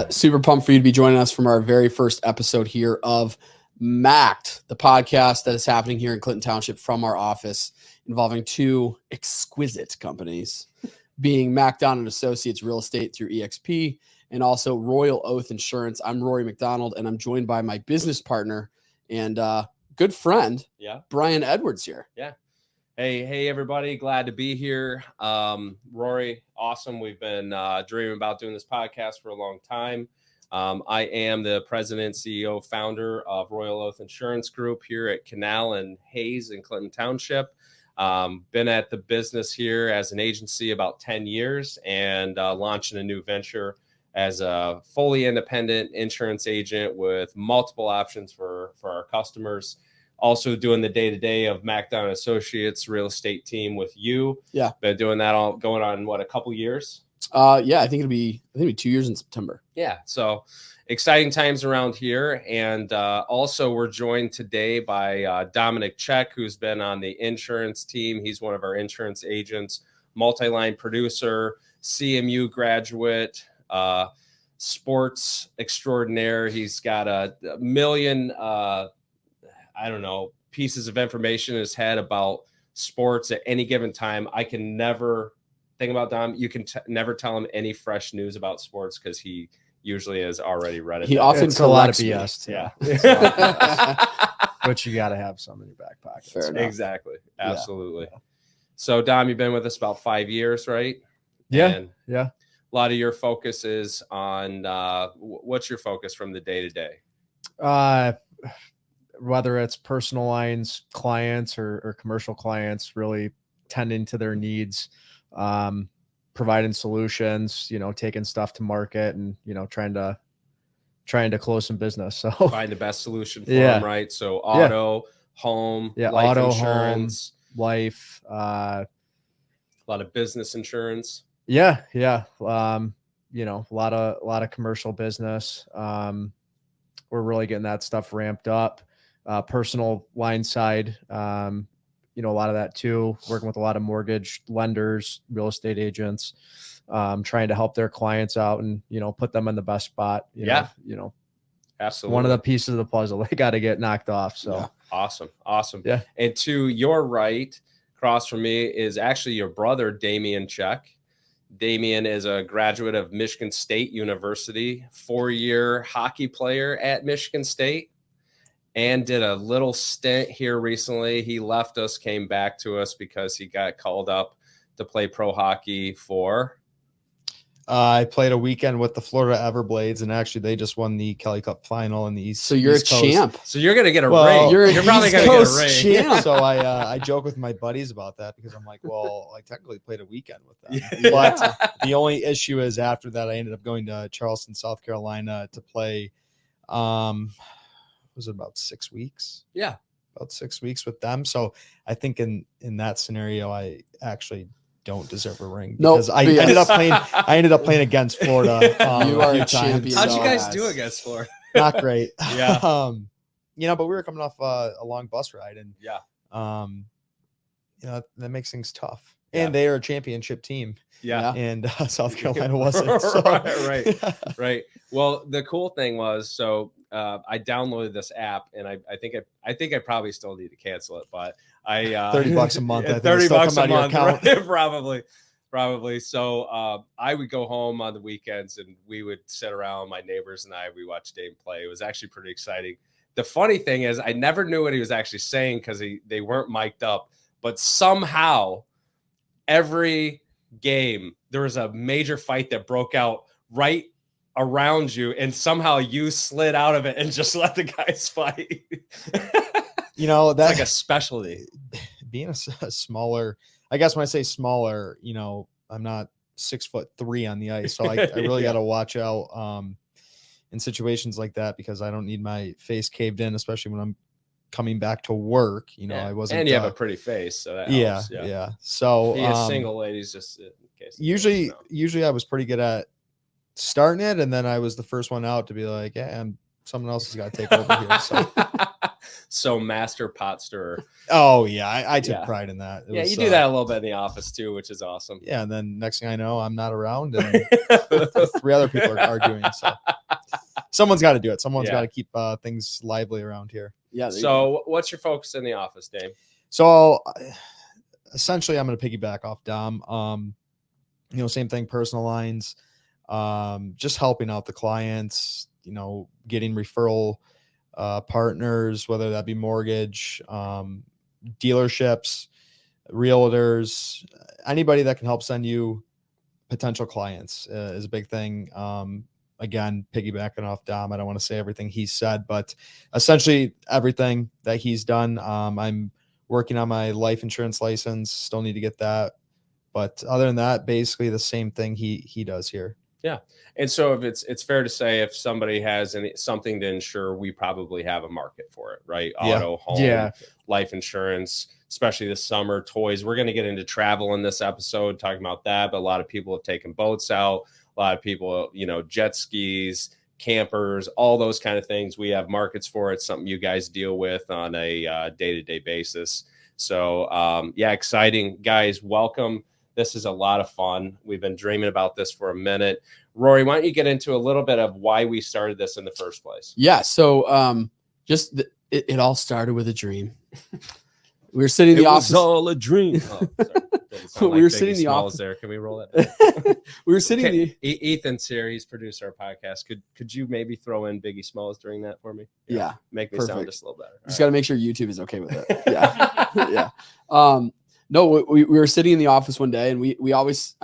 Super pumped for you to be joining us from our very first episode here of MACkED, the podcast that is happening here in Clinton Township from our office, involving two exquisite companies, being MacDon & Associates Real Estate through EXP and also Royal Oath Insurance. I'm Rory McDonald, and I'm joined by my business partner and good friend, Brian Edwards here. Yeah. Hey, everybody. Glad to be here. Rory, awesome. We've been dreaming about doing this podcast for a long time. I am the president, CEO, founder of Royal Oath Insurance Group here at Canal and Hayes in Clinton Township. Been at the business here as an agency about 10 years and launching a new venture as a fully independent insurance agent with multiple options for our customers. Also doing the day-to-day of MacDon & Associates real estate team with you. Yeah. Been doing that all going on, a couple years? Yeah, I think it'll be 2 years in September. Yeah. So exciting times around here. And also we're joined today by Dominic Check, who's been on the insurance team. He's one of our insurance agents, multi-line producer, CMU graduate, sports extraordinaire. He's got a million, pieces of information in his head about sports at any given time. I can never think about Dom. You can never tell him any fresh news about sports because he usually has already read it. He often a lot of BS. Yeah. But you got to have some in your back pocket. Fair enough. Exactly. Absolutely. Yeah. So Dom, you've been with us about 5 years, right? Yeah. And yeah. A lot of your focus is on what's your focus from the day to day? Whether it's personal lines clients or commercial clients, really tending to their needs, providing solutions, taking stuff to market and, trying to close some business. So find the best solution for them, right? So auto, home, life insurance, home, life, a lot of business insurance. Yeah. Yeah. A lot of commercial business. We're really getting that stuff ramped up. Personal line side, a lot of that too, working with a lot of mortgage lenders, real estate agents, trying to help their clients out and, put them in the best spot. Absolutely. One of the pieces of the puzzle they got to get knocked off. So Awesome. Yeah. And to your right, across from me is actually your brother, Damian Check. Damian is a graduate of Michigan State University, 4-year hockey player at Michigan State. And did a little stint here recently. He left us, came back to us because he got called up to play pro hockey for. I played a weekend with the Florida Everblades, and actually they just won the Kelly Cup final in the East. So you're East a Coast. champ. So you're gonna get a ring. You're probably gonna get a ring. Champ. So I joke with my buddies about that because I'm like, well, I technically played a weekend with them. But the only issue is after that, I ended up going to Charleston, South Carolina to play. Was it about 6 weeks? Yeah. About 6 weeks with them. So I think in that scenario, I actually don't deserve a ring because I ended up playing against Florida. You are a champion. How'd you guys do against Florida? Not great. Yeah. But we were coming off a long bus ride and that makes things tough. And they are a championship team. Yeah. And South Carolina wasn't. So. Right. Well, the cool thing was, I downloaded this app, and I think I probably still need to cancel it, but $30 a month. Yeah, $30 a month, right? Probably. So I would go home on the weekends, and we would sit around, my neighbors and we watched Dame play. It was actually pretty exciting. The funny thing is, I never knew what he was actually saying because they weren't mic'd up, but somehow every game there was a major fight that broke out right around you, and somehow you slid out of it and just let the guys fight. That's like a specialty. Being a smaller, I guess when I say smaller, I'm not 6'3" on the ice, so I really got to watch out in situations like that because I don't need my face caved in, especially when I'm coming back to work. I wasn't. And you have a pretty face, so that helps. Yeah. So he is single, ladies, just in case. Usually I was pretty good at starting it, and then I was the first one out to be like, yeah, I'm someone else has got to take over here. So, so master pot stirrer. oh yeah, I took Yeah. pride in that. It Yeah, was, you do that a little bit in the office too, which is awesome. Yeah, and then next thing I know, I'm not around, and 3 other people are arguing. So someone's got to do it. Someone's got to keep things lively around here. Yeah. So what's your focus in the office, Dame? So essentially, I'm going to piggyback off Dom. Same thing, personal lines, just helping out the clients, getting referral partners, whether that be mortgage, dealerships, realtors, anybody that can help send you potential clients is a big thing. Again, piggybacking off Dom, I don't want to say everything he said, but essentially everything that he's done. I'm working on my life insurance license, still need to get that. But other than that, basically the same thing he does here. Yeah. And so if it's fair to say if somebody has something to insure, we probably have a market for it, right? Auto, home, life insurance, especially this summer, toys. We're going to get into travel in this episode, talking about that. But a lot of people have taken boats out. A lot of people, jet skis, campers, all those kind of things. We have markets for it. Something you guys deal with on a day-to-day basis. So exciting, guys. Welcome. This is a lot of fun. We've been dreaming about this for a minute. Rory, why don't you get into a little bit of why we started this in the first place? Yeah. So it all started with a dream. We were sitting in the office. It was all a dream. Oh, sorry. We were sitting in the office. There. Can we roll it? We were sitting. Ethan's here. He's produced our podcast. Could you maybe throw in Biggie Smalls during that for me? Yeah. Make me sound just a little better. Just got to make sure YouTube is okay with it. Yeah. Yeah. No, we were sitting in the office one day, and we always,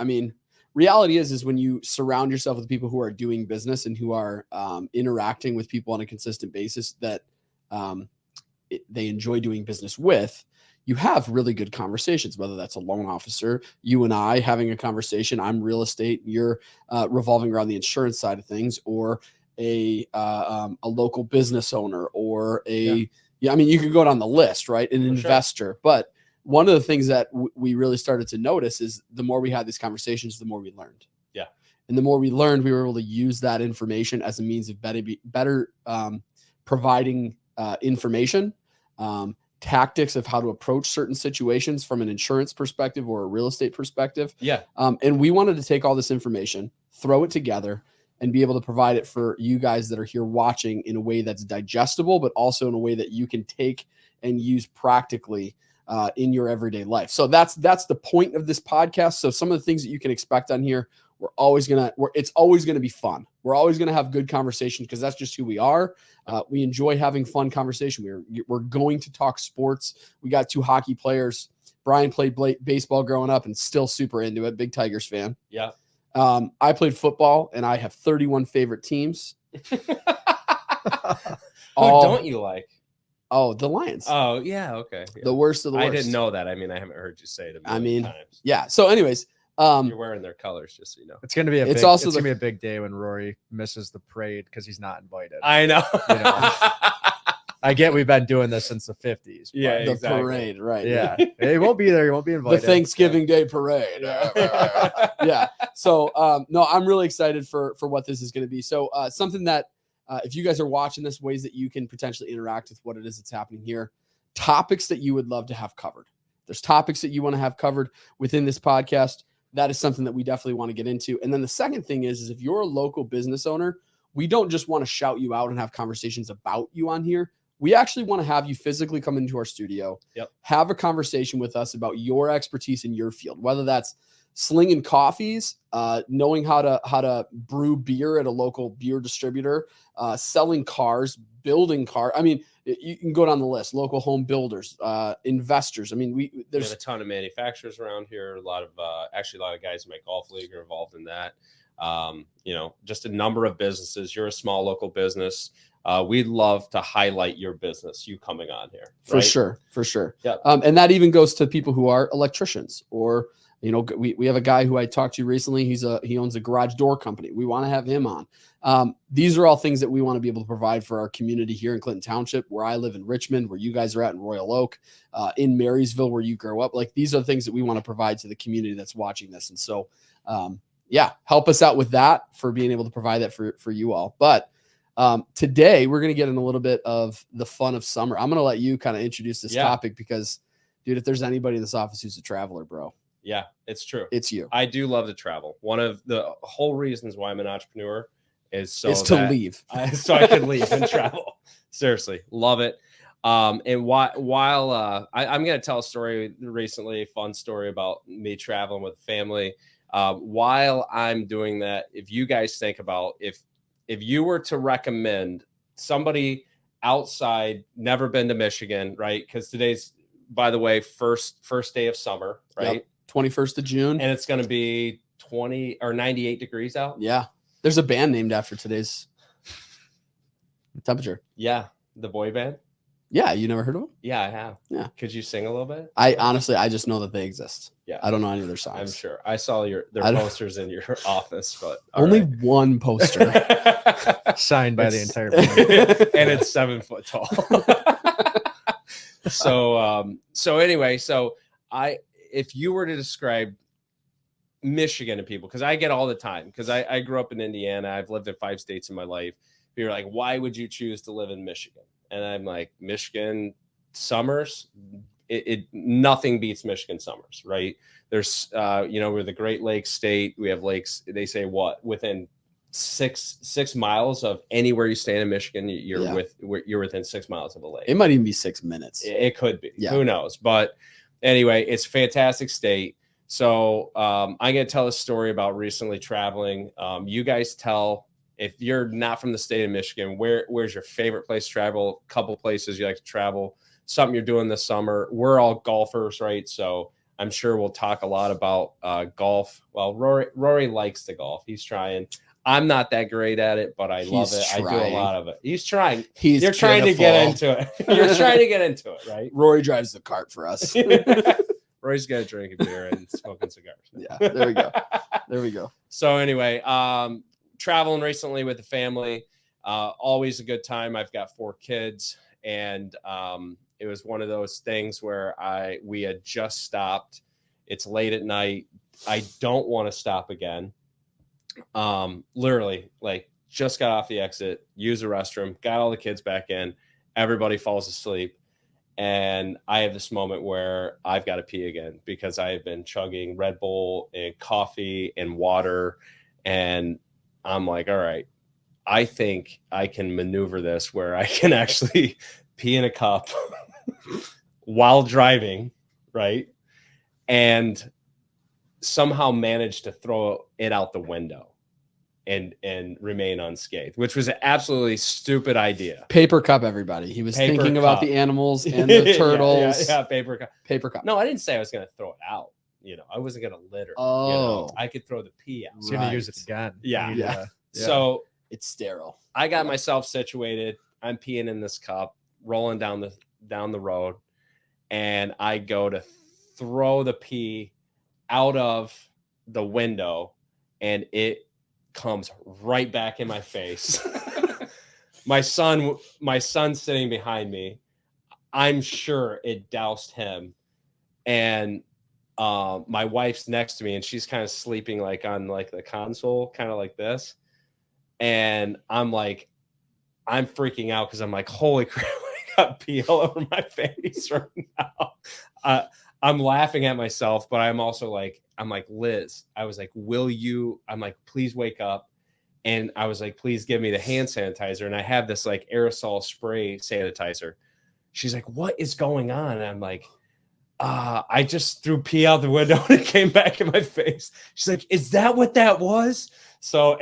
reality is when you surround yourself with people who are doing business and who are interacting with people on a consistent basis that they enjoy doing business with, you have really good conversations, whether that's a loan officer, you and I having a conversation, I'm real estate, you're revolving around the insurance side of things, or a local business owner, or you could go down the list, right? An investor. But one of the things that we really started to notice is the more we had these conversations, the more we learned. Yeah. And the more we learned, we were able to use that information as a means of better providing information, tactics of how to approach certain situations from an insurance perspective or a real estate perspective. Yeah. And we wanted to take all this information, throw it together, and be able to provide it for you guys that are here watching in a way that's digestible, but also in a way that you can take and use practically in your everyday life. So that's the point of this podcast. So some of the things that you can expect on here, it's always gonna be fun. We're always gonna have good conversations because that's just who we are. We enjoy having fun conversation. We're going to talk sports. We got 2 hockey players. Brian played baseball growing up and still super into it. Big Tigers fan. Yeah. I played football and I have 31 favorite teams. Who don't you like? Oh, the Lions. Oh, yeah. Okay. Yeah. The worst of the worst. I didn't know that. I haven't heard you say it a million times. Yeah. So anyways, you're wearing their colors, just so you know. It's going to be it's going to be a big day when Rory misses the parade because he's not invited. I know. I get we've been doing this since the 50s. Yeah, the parade, right? Yeah. He won't be there. He won't be invited. The Thanksgiving Day parade. Yeah. So, no, I'm really excited for what this is going to be. So, something that if you guys are watching this, ways that you can potentially interact with what it is that's happening here, topics that you would love to have covered. There's topics that you want to have covered within this podcast. That is something that we definitely want to get into. And then the second thing is if you're a local business owner, we don't just want to shout you out and have conversations about you on here. We actually want to have you physically come into our studio, have a conversation with us about your expertise in your field, whether that's slinging coffees, knowing how to brew beer at a local beer distributor, selling cars, building cars. I mean, you can go down the list. Local home builders, investors. I mean, there's a ton of manufacturers around here. A lot of guys who make golf league are involved in that. Just a number of businesses. You're a small local business. We'd love to highlight your business, you coming on here. Right? For sure. Yeah. And that even goes to people who are electricians or, we have a guy who I talked to recently. He owns a garage door company. We want to have him on. These are all things that we want to be able to provide for our community here in Clinton Township, where I live in Richmond, where you guys are at in Royal Oak, in Marysville, where you grow up. Like, these are things that we want to provide to the community that's watching this. And so, help us out with that for being able to provide that for you all. But Today, we're going to get in a little bit of the fun of summer. I'm going to let you kind of introduce this topic because, dude, if there's anybody in this office who's a traveler, bro. Yeah, it's true. It's you. I do love to travel. One of the whole reasons why I'm an entrepreneur is to leave. so I can leave and travel. Seriously, love it. And while I'm going to tell a story recently, a fun story about me traveling with family. While I'm doing that, if you guys think about if you were to recommend somebody outside, never been to Michigan, right? Because today's, by the way, first day of summer, right? Yep. 21st of June. And it's going to be 20 or 98 degrees out. Yeah. There's a band named after today's temperature. Yeah. The boy band. Yeah. You never heard of them? Yeah, I have. Yeah. Could you sing a little bit? I just know that they exist. Yeah. I don't know any of their songs. I'm sure. I saw their posters in your office, but only one poster signed by the entire band. And it's 7 foot tall. So anyway, if you were to describe Michigan to people, because I get all the time, because I grew up in Indiana, I've lived in 5 states in my life. You're like, why would you choose to live in Michigan? And I'm like, Michigan summers, nothing beats Michigan summers, right? There's, we're the Great Lakes state. We have lakes. They say within six miles of anywhere you stand in Michigan, you're within 6 miles of a lake. It might even be 6 minutes. It could be. Yeah. Who knows? But anyway, it's a fantastic state. So I'm going to tell a story about recently traveling. You guys tell, if you're not from the state of Michigan, where's your favorite place to travel? A couple places you like to travel, something you're doing this summer. We're all golfers, right? So I'm sure we'll talk a lot about golf. Well, Rory likes to golf. He's trying. I'm not that great at it, but I love it. Trying. I do a lot of it. He's trying. You're trying to get into it. You're trying to get into it, right? Rory drives the cart for us. Rory's got to drink a beer and smoking cigars. Yeah, there we go. There we go. So anyway, traveling recently with the family, always a good time. I've got 4 kids, and it was one of those things where we had just stopped. It's late at night. I don't want to stop again. Literally, like, just got off the exit, used the restroom, got all the kids back in, everybody falls asleep, and I have this moment where I've got to pee again because I have been chugging Red Bull and coffee and water, and I'm like, all right, I think I can maneuver this where I can actually pee in a cup while driving, right? And somehow managed to throw it out the window and remain unscathed, which was an absolutely stupid idea. Paper cup, everybody. He was thinking about the animals and the turtles. yeah, paper cup. Paper cup. No, I didn't say I was going to throw it out. I wasn't going to litter. Oh. I could throw the pee out. He's going to use it again. Yeah. So it's sterile. I got myself situated. I'm peeing in this cup, rolling down the road, and I go to throw the pee out of the window, and it comes right back in my face. my son's sitting behind me. I'm sure it doused him, and my wife's next to me, and she's kind of sleeping like on like the console, kind of like this. And I'm freaking out because I'm like, holy crap, I got pee all over my face right now. I'm laughing at myself, but I'm also like, Liz, I was like, please wake up. And I was like, please give me the hand sanitizer. And I have this like aerosol spray sanitizer. She's like, what is going on? And I'm like, I just threw pee out the window and it came back in my face. She's like, is that what that was? So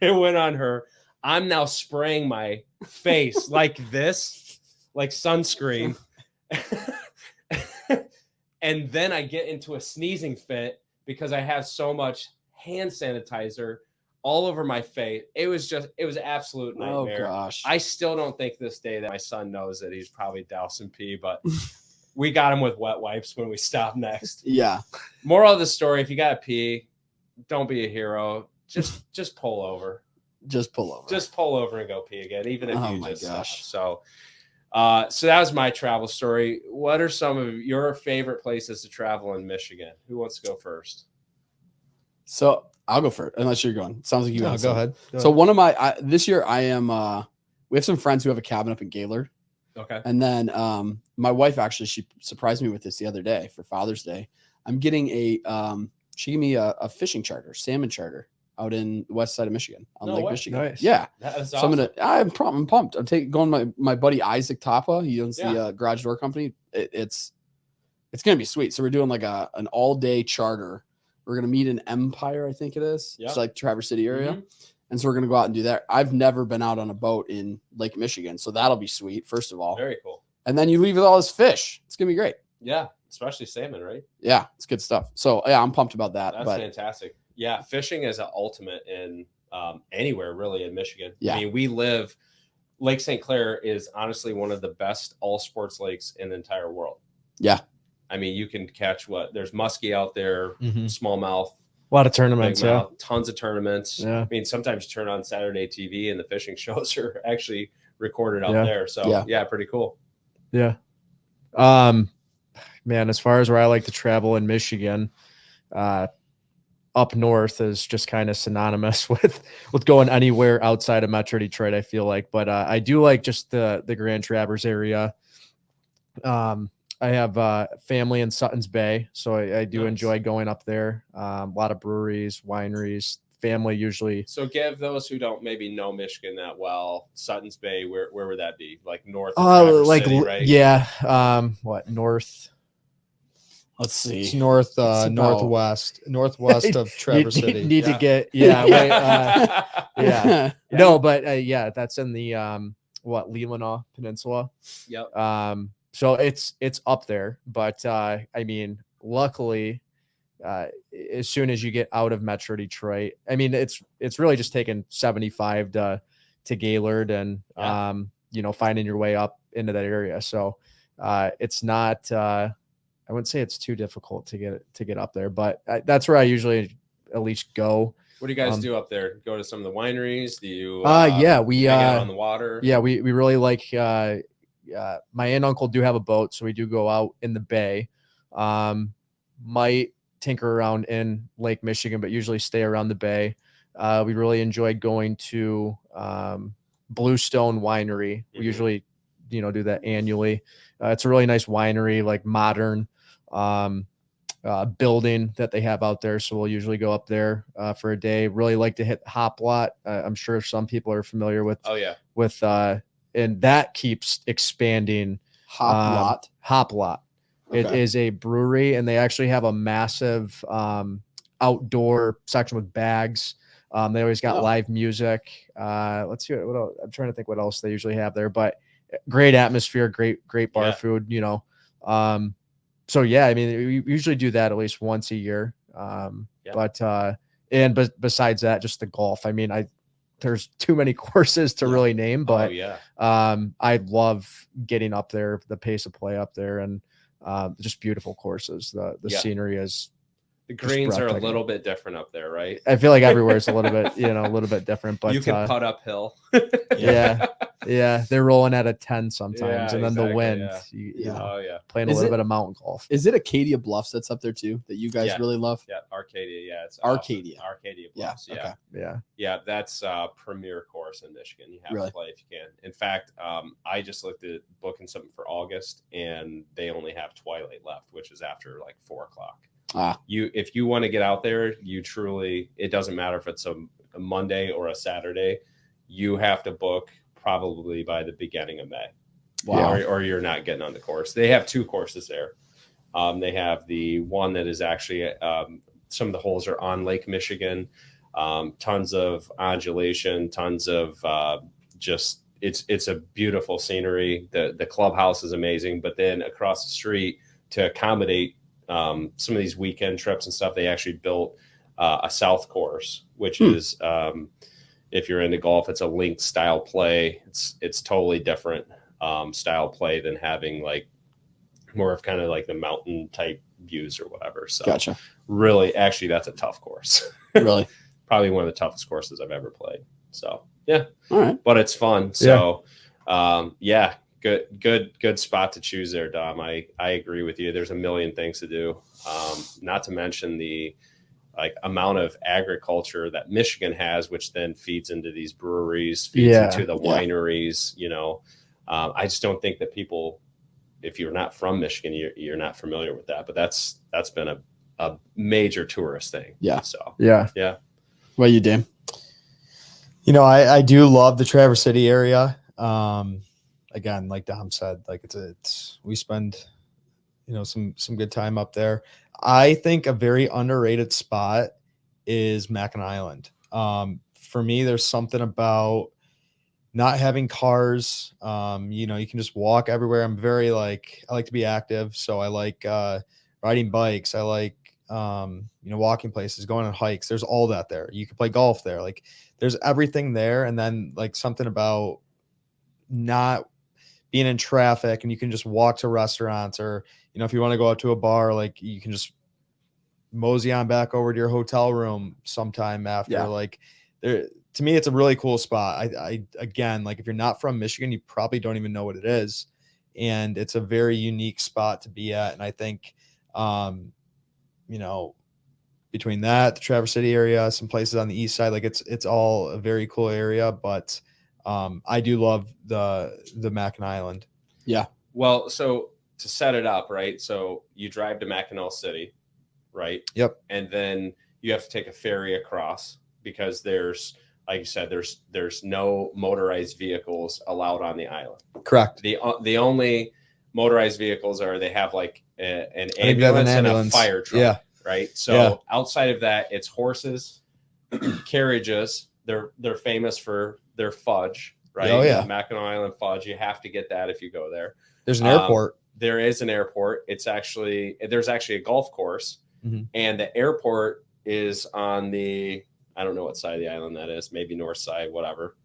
it went on her. I'm now spraying my face like this, like sunscreen. And then I get into a sneezing fit because I have so much hand sanitizer all over my face. It was an absolute nightmare. Oh gosh. I still don't think this day that my son knows that he's probably dousing pee, but we got him with wet wipes when we stop next. Yeah. Moral of the story, if you got to pee, don't be a hero. Just pull over. Just pull over. Just pull over and go pee again, even if you just gosh. Stop. So that was my travel story. What are some of your favorite places to travel in Michigan? Who wants to go first? So I'll go first, unless you're going. Sounds like you No, want go some. ahead. So one of my this year I am. We have some friends who have a cabin up in Gaylord, Okay. and then my wife actually she surprised me with this the other day for Father's Day. I'm getting a she gave me a fishing charter, salmon charter, out in the west side of Michigan on No Lake way. Michigan. Nice. Yeah. That is So awesome. I'm pumped. I'm going my buddy Isaac Tapa. He owns Yeah. the garage door company. It's gonna be sweet. So we're doing like an all day charter. We're gonna meet in Empire, I think it is. Yeah. It's like Traverse City area. Mhm. And so we're gonna go out and do that. I've never been out on a boat in Lake Michigan, so that'll be sweet. First of all, Very cool. and then you leave with all this fish. It's gonna be great. Yeah, especially salmon, right? Yeah, it's good stuff. So yeah, I'm pumped about that. That's but fantastic. Yeah, fishing is an ultimate in anywhere really in Michigan. Yeah. I mean, we live Lake St. Clair is honestly one of the best all sports lakes in the entire world. Yeah. I mean, you can catch there's muskie out there, Mhm. smallmouth, A lot of tournaments. Yeah. bigmouth, tons of tournaments. Yeah. I mean, sometimes you turn on Saturday TV and the fishing shows are actually recorded out Yeah. there. So Yeah. pretty cool. Yeah. Man, as far as where I like to travel in Michigan, up north is just kind of synonymous with going anywhere outside of Metro Detroit, I feel like. But I do like just the Grand Traverse area. I have family in Sutton's Bay, so I do Nice. enjoy going up there. A lot of breweries, wineries, family usually. So give those who don't maybe know Michigan that well, Sutton's Bay, where would that be? Like north of Traverse City, right? Yeah. What north? let's see. It's north about- northwest of Traverse City. Need Yeah. to get yeah. No, but yeah, that's in the Leelanau Peninsula. Yep. So it's up there, but I mean, luckily, as soon as you get out of Metro Detroit, I mean, it's really just taking 75 to Gaylord and finding your way up into that area. So it's not I wouldn't say it's too difficult to get up there, but that's where I usually at least go. What do you guys do up there? Go to some of the wineries? Do you? Yeah, we hang out on the water. Yeah, we really like. My aunt and uncle do have a boat, so we do go out in the bay. Might tinker around in Lake Michigan, but usually stay around the bay. We really enjoy going to Bluestone Winery. We Mhm. usually, do that annually. It's a really nice winery, like modern building that they have out there. So we'll usually go up there for a day. Really like to hit Hop Lot. I'm sure some people are familiar with Oh yeah. and that keeps expanding. Hop Lot. It Okay. is a brewery, and they actually have a massive outdoor section with bags. They always got Oh. live music. Let's see what else. I'm trying to think what else they usually have there, but great atmosphere, great bar Yeah. food. So yeah, I mean, we usually do that at least once a year. But besides that, just the golf. I mean, there's too many courses to really name, but Oh yeah. I love getting up there, the pace of play up there, and just beautiful courses. The Yeah. scenery is. The greens are a breathtaking. little bit different up there, right? I feel like everywhere is a little bit, a little bit different. But you can putt uphill. yeah, they're rolling at a 10 sometimes, Yeah, and then exactly, the wind. yeah. You Yeah. know, Oh yeah. playing a Is little it- bit of mountain golf. Is it Acadia Bluffs that's up there too that you guys Yeah. really love? Yeah. Arcadia. Yeah. It's Arcadia. Awesome. Arcadia Yeah. Bluffs. Yeah. Okay. Yeah. Yeah, that's a premier course in Michigan. You have Really? to play if you can. In fact, I just looked at booking something for August, and they only have twilight left, which is after like 4:00. If you want to get out there, it doesn't matter if it's a Monday or a Saturday, you have to book probably by the beginning of May. Wow. Or you're not getting on the course. They have two courses there. They have the one that is actually some of the holes are on Lake Michigan. Tons of undulation, tons of it's a beautiful scenery. The clubhouse is amazing, but then across the street to accommodate some of these weekend trips and stuff, they actually built a south course, which is if you're into golf, it's a linked style play. It's totally different style play than having like more of kind of like the mountain type views or whatever. So Gotcha. really, actually, that's a tough course. Really? Probably one of the toughest courses I've ever played. So yeah, All right. but it's fun. So good spot to choose there, Dom. I agree with you. There's a million things to do. Not to mention the like amount of agriculture that Michigan has, which then feeds into these breweries, feeds Yeah, into the wineries. You know, I just don't think that people, if you're not from Michigan, you're not familiar with that. But that's been a major tourist thing. Yeah. So Yeah. What about you, Dame? You know, I do love the Traverse City area. Again, like Dom said, like it's we spend, you know, some good time up there. I think a very underrated spot is Mackin Island. For me, there's something about not having cars. You know, you can just walk everywhere. I like to be active, so I like riding bikes. I like you know, walking places, going on hikes. There's all that there. You can play golf there. Like there's everything there. And then like something about not being in traffic, and you can just walk to restaurants, or, you know, if you want to go out to a bar, like you can just mosey on back over to your hotel room sometime after. Yeah. Like there, to me, it's a really cool spot. I again, like if you're not from Michigan, you probably don't even know what it is. And it's a very unique spot to be at. And I think, you know, between that, the Traverse City area, some places on the east side, like it's all a very cool area. But I do love the Mackin Island. Yeah. Well, so to set it up, right? So you drive to Mackinaw City, right? Yep. And then you have to take a ferry across, because there's, like you said, there's no motorized vehicles allowed on the island. Correct. The only motorized vehicles are, they have like an I think they have an ambulance and a ambulance. fire truck. Yeah. Right. So Yeah. outside of that, it's horses, carriages. They're famous for their fudge, right? Oh, yeah. Mackinac Island fudge. You have to get that if you go there. There's an airport. There is an airport. There's actually a golf course, and the airport is on the, I don't know what side of the island that is, maybe north side, whatever.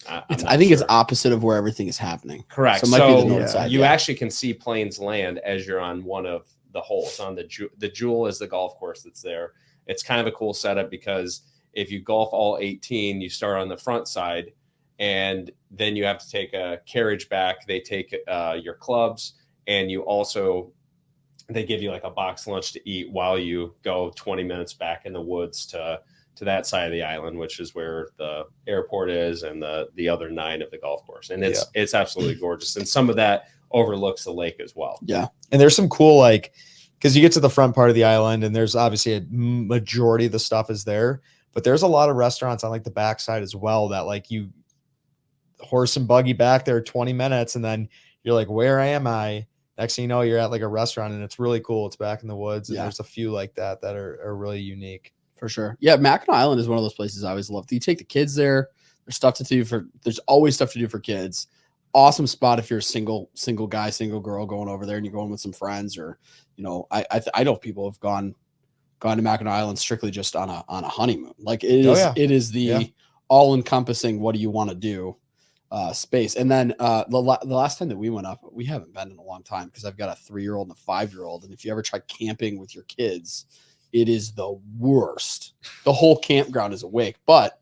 I think it's opposite of where everything is happening. Correct. So it might be the north yeah. side. You actually can see planes land as you're on one of the holes. On the Jewel is the golf course that's there. It's kind of a cool setup, because if you golf all 18, you start on the front side, and then you have to take a carriage back. They take your clubs, and they give you like a box lunch to eat while you go 20 minutes back in the woods to that side of the island, which is where the airport is, and the other 9 of the golf course. And it's absolutely gorgeous. And some of that overlooks the lake as well. Yeah. And there's some cool, like, because you get to the front part of the island, and there's obviously a majority of the stuff is there, but there's a lot of restaurants on like the backside as well that like you horse and buggy back there 20 minutes, and then you're like, where am I? Next thing you know, you're at like a restaurant, and it's really cool. It's back in the woods, and there's a few like that are really unique. For sure. Yeah. Mackinac Island is one of those places I always love. You take the kids there. There's always stuff to do for kids. Awesome spot if you're a single guy, single girl going over there, and you're going with some friends, or, you know, I know people have gone to Mackinac Island strictly just on a honeymoon. Like it is the all encompassing, what do you want to do space. And then the last time that we went up, we haven't been in a long time, because I've got a 3-year-old and a 5-year-old. And if you ever try camping with your kids, it is the worst. The whole campground is awake. But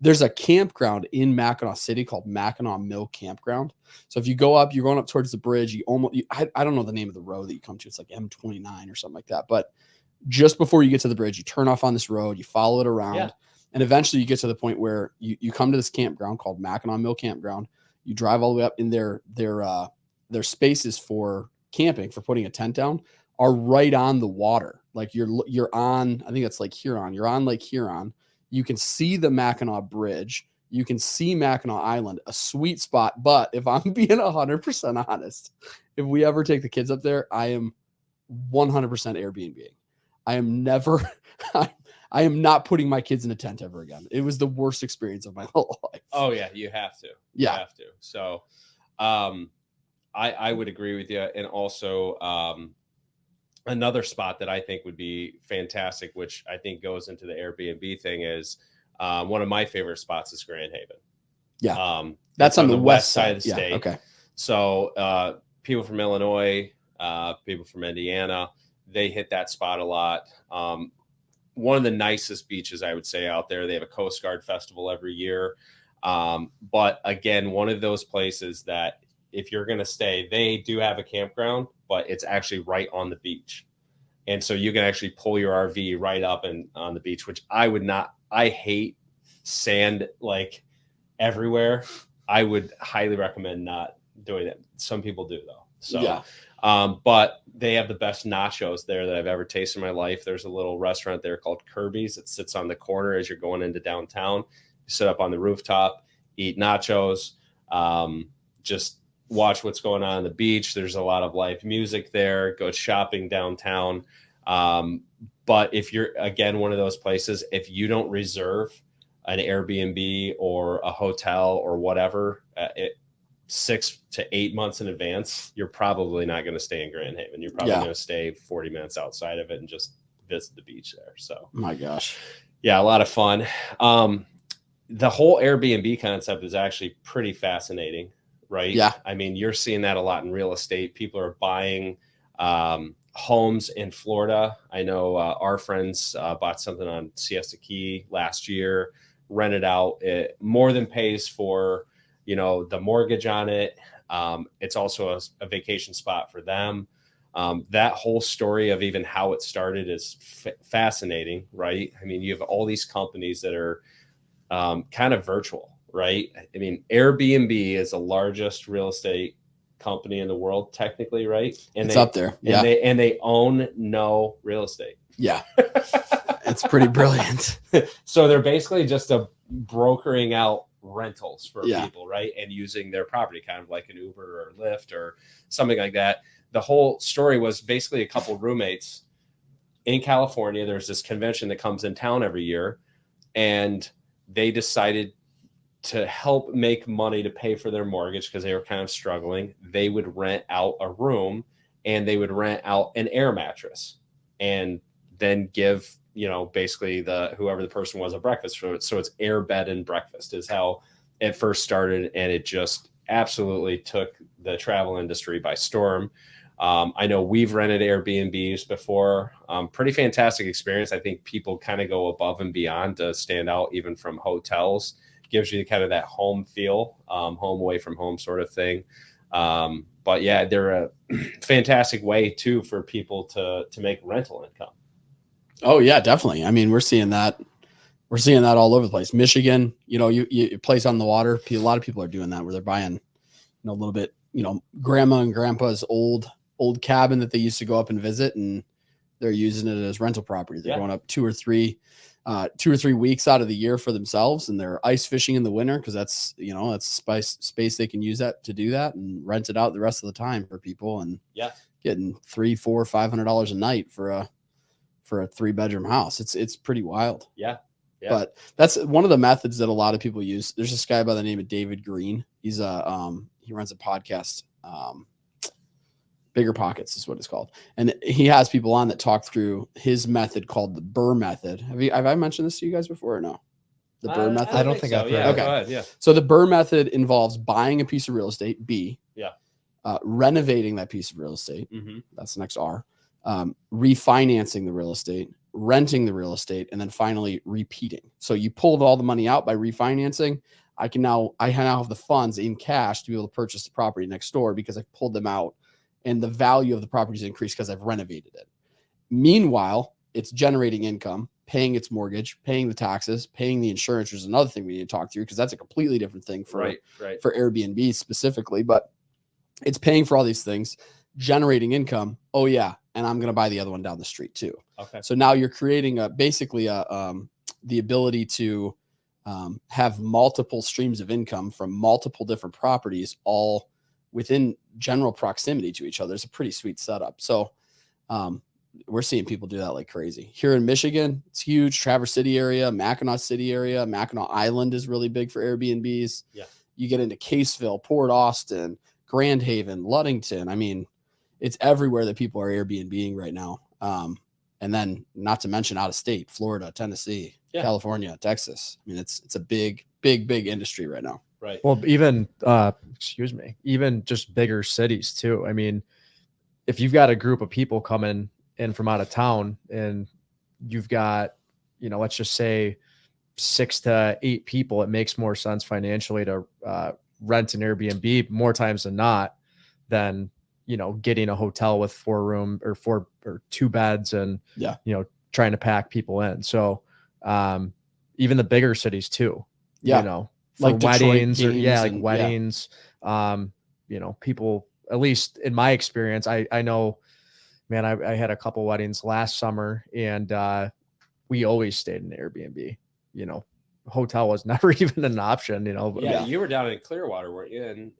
there's a campground in Mackinaw City called Mackinaw Mill Campground. So if you go up, you're going up towards the bridge. I don't know the name of the road that you come to. It's like M29 or something like that. But just before you get to the bridge, you turn off on this road, you follow it around, and eventually you get to the point where you come to this campground called Mackinaw Mill Campground. You drive all the way up, in their spaces for camping, for putting a tent down, are right on the water. Like you're on, I think it's Lake Huron. You're on Lake Huron. You can see the Mackinac Bridge. You can see Mackinac Island, a sweet spot. But if I'm being 100% honest, if we ever take the kids up there, I am 100% Airbnb. I am never, I am not putting my kids in a tent ever again. It was the worst experience of my whole life. Oh yeah, you have to. Yeah. You have to. So I would agree with you. And also another spot that I think would be fantastic, which I think goes into the Airbnb thing, is one of my favorite spots is Grand Haven. Yeah. That's on the west side of the state. Okay. So people from Illinois, people from Indiana, they hit that spot a lot. One of the nicest beaches, I would say, out there. They have a Coast Guard festival every year. But again, one of those places that if you're going to stay, they do have a campground, but it's actually right on the beach. And so you can actually pull your RV right up and on the beach, which I hate sand like everywhere. I would highly recommend not doing it. Some people do though. So, Yeah. But they have the best nachos there that I've ever tasted in my life. There's a little restaurant there called Kirby's. It sits on the corner as you're going into downtown. You sit up on the rooftop, eat nachos, just watch what's going on the beach. There's a lot of live music there. Go shopping downtown. But if you're, again, one of those places, if you don't reserve an Airbnb or a hotel or whatever, 6 to 8 months in advance, you're probably not going to stay in Grand Haven. You're probably going to stay 40 minutes outside of it and just visit the beach there. So, my gosh. Yeah, a lot of fun. The whole Airbnb concept is actually pretty fascinating, right? Yeah. I mean, you're seeing that a lot in real estate. People are buying homes in Florida. I know our friends bought something on Siesta Key last year, rented out. It more than pays for, the mortgage on it. It's also a vacation spot for them. That whole story of even how it started is fascinating, right? I mean, you have all these companies that are kind of virtual, right? I mean, Airbnb is the largest real estate company in the world, technically, right? And It's up there. Yeah. And they own no real estate. Yeah. It's pretty brilliant. So they're basically just brokering out rentals for people, right? And using their property, kind of like an Uber or Lyft or something like that. The whole story was basically a couple roommates in California. There's this convention that comes in town every year, and they decided to help make money to pay for their mortgage because they were kind of struggling. They would rent out a room, and they would rent out an air mattress and then give, basically whoever the person was a breakfast for it. So it's air, bed, and breakfast is how it first started. And it just absolutely took the travel industry by storm. I know we've rented Airbnbs before. Pretty fantastic experience. I think people kind of go above and beyond to stand out even from hotels. Gives you kind of that home feel, home away from home sort of thing. But yeah, they're a fantastic way too for people to make rental income. Oh yeah, definitely. I mean, we're seeing that all over the place. Michigan, you place on the water. A lot of people are doing that where they're buying, a little bit, grandma and grandpa's old cabin that they used to go up and visit, and they're using it as rental property. They're going up 2 or 3 weeks out of the year for themselves, and they're ice fishing in the winter because that's space they can use that to do that and rent it out the rest of the time for people, and getting $300, $400, $500 a night for a 3-bedroom house. It's pretty wild. Yeah. But that's one of the methods that a lot of people use. There's this guy by the name of David Green. He's he runs a podcast, Bigger Pockets is what it's called. And he has people on that talk through his method called the Bur Method. Have I mentioned this to you guys before or no? The Bur Method? I don't think I've heard. Yeah, okay. Go ahead, yeah. So the Bur Method involves buying a piece of real estate, B. Yeah. Renovating that piece of real estate. Mm-hmm. That's the next R. Refinancing the real estate, renting the real estate, and then finally repeating. So you pulled all the money out by refinancing. I now have the funds in cash to be able to purchase the property next door because I've pulled them out, and the value of the property is increased because I've renovated it. Meanwhile, it's generating income, paying its mortgage, paying the taxes, paying the insurance, which is another thing we need to talk through because that's a completely different thing for Airbnb specifically, but it's paying for all these things, generating income. Oh yeah. And I'm going to buy the other one down the street too. Okay. So now you're creating the ability to have multiple streams of income from multiple different properties, all within general proximity to each other. It's a pretty sweet setup. So we're seeing people do that like crazy. Here in Michigan, it's huge. Traverse City area, Mackinaw City area, Mackinac Island is really big for Airbnbs. Yeah. You get into Caseville, Port Austin, Grand Haven, Ludington. I mean, it's everywhere that people are Airbnb-ing right now. And then not to mention out of state, Florida, Tennessee, California, Texas. I mean, it's a big industry right now. Right. Well, even, even just bigger cities too. I mean, if you've got a group of people coming in from out of town and you've got, let's just say 6 to 8 people, it makes more sense financially to rent an Airbnb more times than not than getting a hotel with 4 or 2 beds and, trying to pack people in. So, even the bigger cities too, for like weddings Detroit like weddings, people, at least in my experience, I know, man, I had a couple weddings last summer and, we always stayed in Airbnb, hotel was never even an option, Yeah, you were down in Clearwater, weren't you? And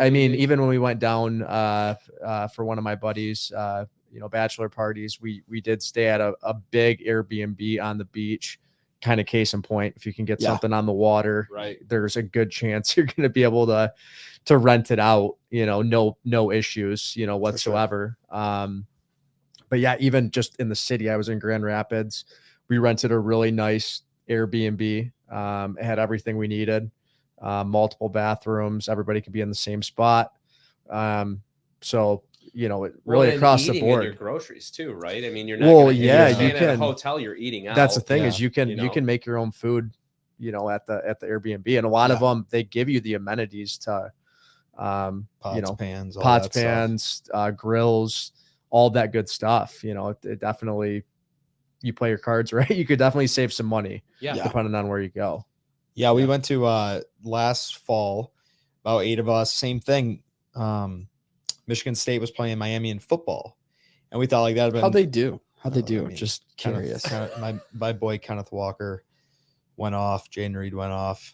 I mean, even when we went down for one of my buddies, bachelor parties, we did stay at a big Airbnb on the beach, kind of case in point. If you can get something on the water, right, there's a good chance you're going to be able to rent it out, no issues, whatsoever. Sure. But yeah, even just in the city, I was in Grand Rapids. We rented a really nice Airbnb. It had everything we needed, multiple bathrooms. Everybody could be in the same spot. So, it really across the board. Your groceries too, right? I mean, you're not. You can at a hotel. You're eating out. That's the thing is you can make your own food, at the Airbnb, and a lot of them they give you the amenities to, pots, pans, grills, all that good stuff. It definitely, you play your cards right, you could definitely save some money. Depending on where you go. Yeah, we went to last fall, about 8 of us. Same thing. Michigan State was playing Miami in football, and we thought like that'd been how'd they do. I mean, just curious. My boy Kenneth Walker went off. Jaden Reed went off.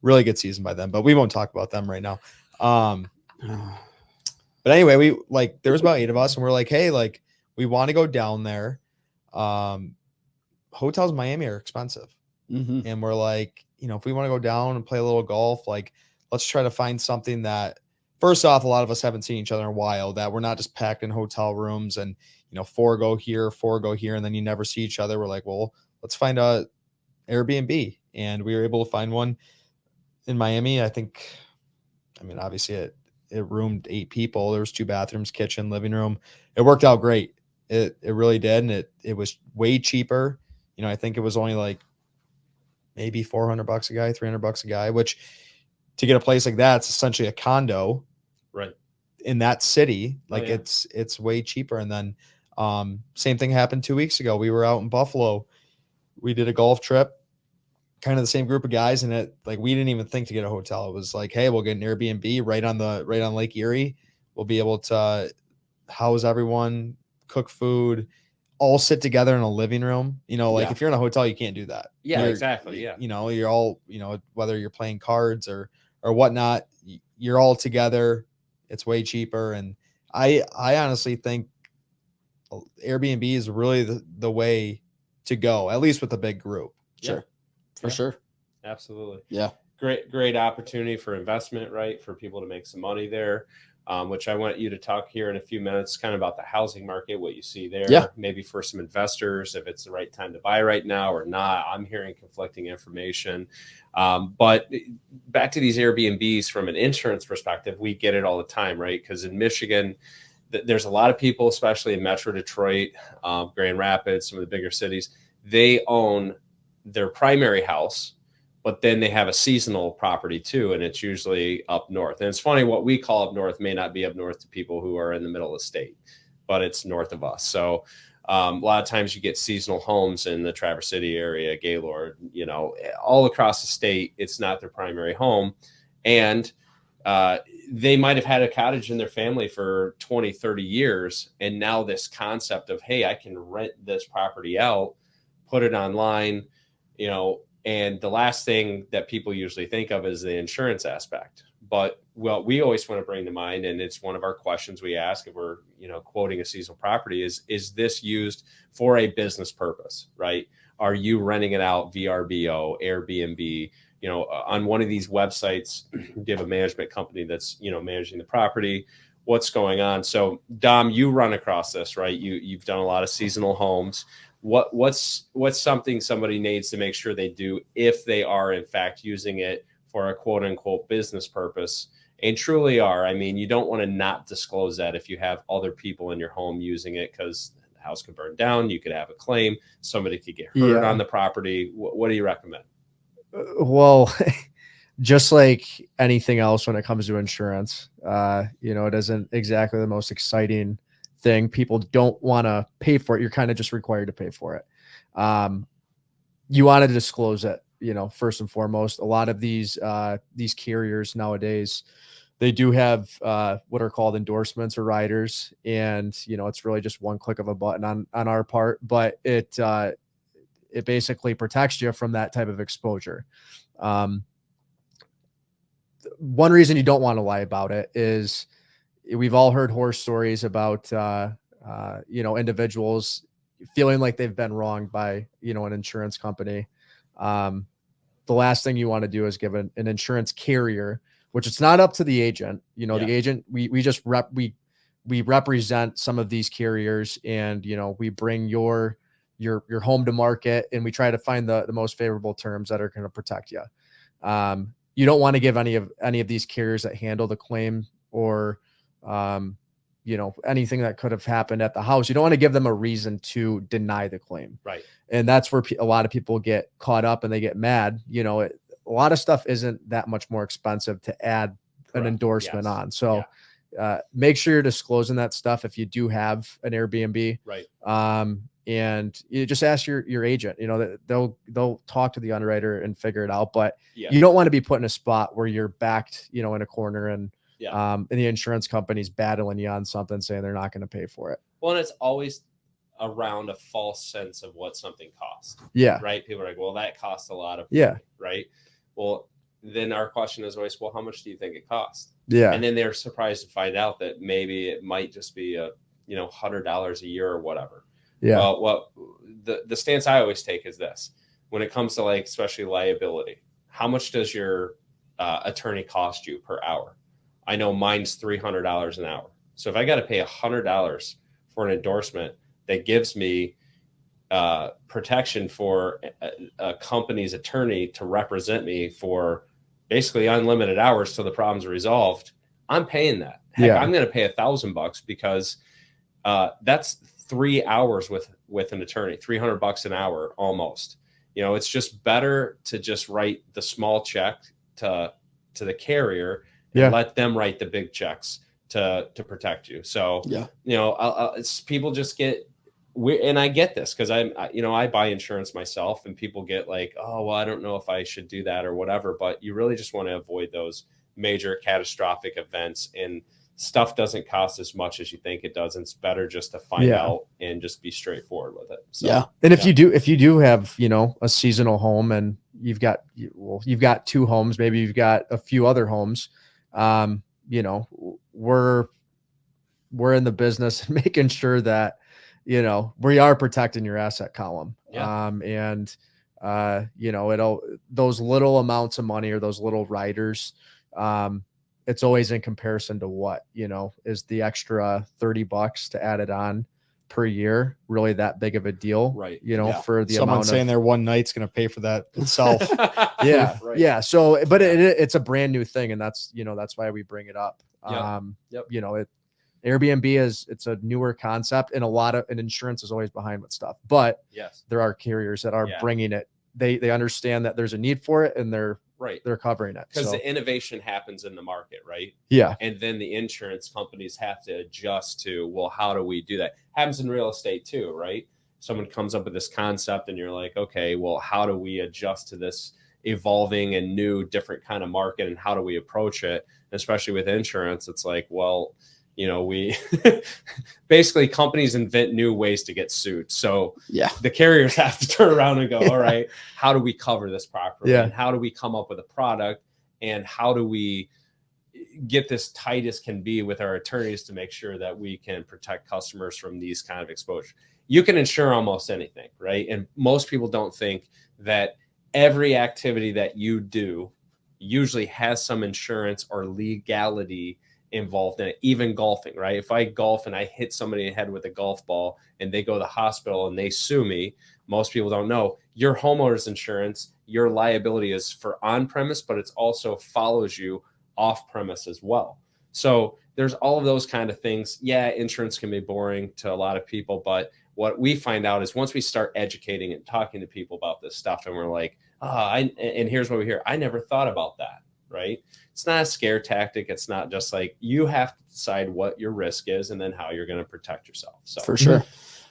Really good season by them, but we won't talk about them right now. But anyway, there was about 8 of us, and we're like, hey, like we want to go down there. Hotels in Miami are expensive. And we're like, if we want to go down and play a little golf, like let's try to find something that, first off, a lot of us haven't seen each other in a while, that we're not just packed in hotel rooms and, 4 go here, 4 go here, and then you never see each other. We're like, well, let's find a Airbnb. And we were able to find one in Miami. Obviously it roomed 8 people. There was 2 bathrooms, kitchen, living room. It worked out great. It really did. And it was way cheaper. I think it was only like maybe $400 a guy, $300 a guy, which to get a place like that, it's essentially a condo, right, in that city. Like it's way cheaper. And then same thing happened 2 weeks ago. We were out in Buffalo. We did a golf trip, kind of the same group of guys, and we didn't even think to get a hotel. It was like, hey, we'll get an Airbnb right on Lake Erie. We'll be able to house everyone, cook food, all sit together in a living room. If you're in a hotel, you can't do that. Yeah, exactly. Yeah. You're all, whether you're playing cards or whatnot, you're all together. It's way cheaper. And I honestly think Airbnb is really the way to go, at least with a big group. Sure. For sure. Absolutely. Yeah. Great opportunity for investment, right? For people to make some money there. Which I want you to talk here in a few minutes, kind of about the housing market, what you see there, maybe for some investors, if it's the right time to buy right now or not. I'm hearing conflicting information. But back to these Airbnbs from an insurance perspective, we get it all the time, right? Because in Michigan, there's a lot of people, especially in Metro Detroit, Grand Rapids, some of the bigger cities, they own their primary house, but then they have a seasonal property too, and it's usually up north. And it's funny, what we call up north may not be up north to people who are in the middle of the state, but it's north of us. So a lot of times you get seasonal homes in the Traverse City area, Gaylord, all across the state. It's not their primary home. And they might have had a cottage in their family for 20, 30 years. And now this concept of, hey, I can rent this property out, put it online, and the last thing that people usually think of is the insurance aspect. But what we always want to bring to mind, and it's one of our questions we ask if we're, quoting a seasonal property, is this used for a business purpose, right? Are you renting it out VRBO, Airbnb, on one of these websites? Do you have a management company that's, managing the property? What's going on? So Dom, you run across this, right? You've done a lot of seasonal homes. What's something somebody needs to make sure they do if they are in fact using it for a quote unquote business purpose, and truly are? I mean, you don't want to not disclose that if you have other people in your home using it, because the house could burn down, you could have a claim, somebody could get hurt on the property. What do you recommend? Well, just like anything else when it comes to insurance, it isn't exactly the most exciting thing. People don't want to pay for it. You're kind of just required to pay for it. You want to disclose it, first and foremost. A lot of these carriers nowadays, they do have what are called endorsements or riders, and it's really just one click of a button on our part, but it basically protects you from that type of exposure. One reason you don't want to lie about it is we've all heard horror stories about individuals feeling like they've been wronged by an insurance company. The last thing you want to do is give an insurance carrier, which it's not up to the agent. The agent, we just represent some of these carriers, and we bring your home to market, and we try to find the most favorable terms that are going to protect you. You don't want to give any of these carriers that handle the claim or anything that could have happened at the house. You don't want to give them a reason to deny the claim. Right. And that's where a lot of people get caught up and they get mad. A lot of stuff isn't that much more expensive to add an endorsement on. So make sure you're disclosing that stuff if you do have an Airbnb. Right. And you just ask your agent, they'll talk to the underwriter and figure it out. But you don't want to be put in a spot where you're backed, in a corner and the insurance company's battling you on something, saying they're not going to pay for it. Well, and it's always around a false sense of what something costs. Yeah. Right. People are like, well, that costs a lot of money, right. Well, then our question is always, well, how much do you think it costs? Yeah. And then they're surprised to find out that maybe it might just be $100 a year or whatever. Yeah. Well, the stance I always take is this: when it comes to especially liability, how much does your attorney cost you per hour? I know mine's $300 an hour. So if I got to pay $100 for an endorsement that gives me protection for a company's attorney to represent me for basically unlimited hours till the problem's resolved, I'm paying that. Heck, I'm going to pay $1,000 because that's 3 hours with an attorney, $300 an hour almost. It's just better to just write the small check to the carrier and let them write the big checks to protect you. So, it's people just get weird, and I get this because I buy insurance myself, and people get like, oh, well, I don't know if I should do that or whatever, but you really just want to avoid those major catastrophic events, and stuff doesn't cost as much as you think it does. And it's better just to find out and just be straightforward with it. So, and if you do have, a seasonal home and you've got 2 homes, maybe you've got a few other homes, we're in the business of making sure that, we are protecting your asset column. Those little amounts of money or those little riders, it's always in comparison to what, is the extra $30 to add it on per year really that big of a deal? Right. For the someone amount saying their one night's going to pay for that itself. Right. Yeah. So, but it's a brand new thing, and that's why we bring it up. Airbnb it's a newer concept, and and insurance is always behind with stuff, but there are carriers that are bringing it. They understand that there's a need for it, and they're covering it because the innovation happens in the market, right? And then the insurance companies have to adjust to, well, how do we do that? Happens in real estate too, right? Someone comes up with this concept and you're like, okay, well, how do we adjust to this evolving and new different kind of market, and how do we approach it? And especially with insurance, it's like, well, we basically companies invent new ways to get sued. So the carriers have to turn around and go, all right, how do we cover this properly? And how do we come up with a product? And how do we get this tight as can be with our attorneys to make sure that we can protect customers from these kind of exposure? You can insure almost anything, right? And most people don't think that every activity that you do usually has some insurance or legality involved in it. Even golfing, right? If I golf and I hit somebody in the head with a golf ball and they go to the hospital and they sue me, most people don't know your homeowner's insurance, your liability is for on premise, but it's also follows you off premise as well. So there's all of those kind of things. Yeah, insurance can be boring to a lot of people, but what we find out is once we start educating and talking to people about this stuff, and we're like, and here's what we hear. I never thought about that. right? It's not a scare tactic. It's not just like, you have to decide what your risk is and then how you're going to protect yourself. So for sure.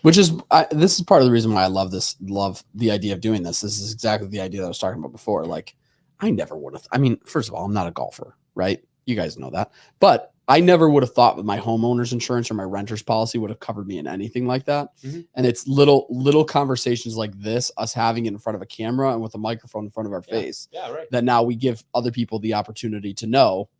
Which is, this is part of the reason why I love the idea of doing this. This is exactly the idea that I was talking about before. Like, I never would have, I mean, first of all, I'm not a golfer, right? You guys know that, but I never would have thought that my homeowner's insurance or my renter's policy would have covered me in anything like that. And it's little conversations like this, us having it in front of a camera and with a microphone in front of our face, that now we give other people the opportunity to know,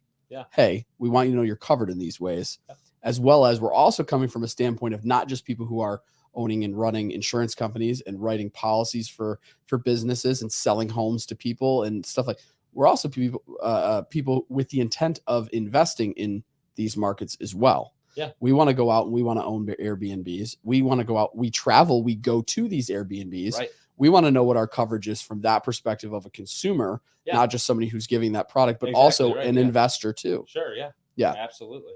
hey, we want you to know you're covered in these ways, as well as we're also coming from a standpoint of not just people who are owning and running insurance companies and writing policies for businesses and selling homes to people and stuff like. We're also people with the intent of investing in these markets as well. We want to go out and we want to own Airbnbs. We want to go out, we travel, we go to these Airbnbs. We want to know what our coverage is from that perspective of a consumer, not just somebody who's giving that product, but also an investor too. Sure. Yeah, absolutely.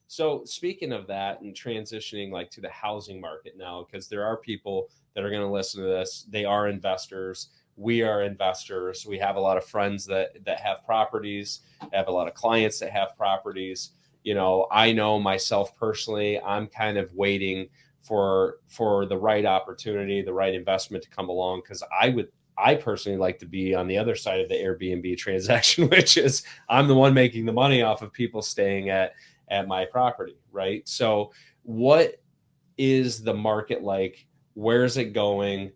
So speaking of that and transitioning like to the housing market now, because there are people that are going to listen to this, they are investors. We are investors. We have a lot of friends that have properties, have a lot of clients that have properties. You know, I know myself personally, I'm kind of waiting for the right opportunity, the right investment to come along, because I personally like to be on the other side of the Airbnb transaction, which is I'm the one making the money off of people staying at my property, right? So what is the market like? Where is it going?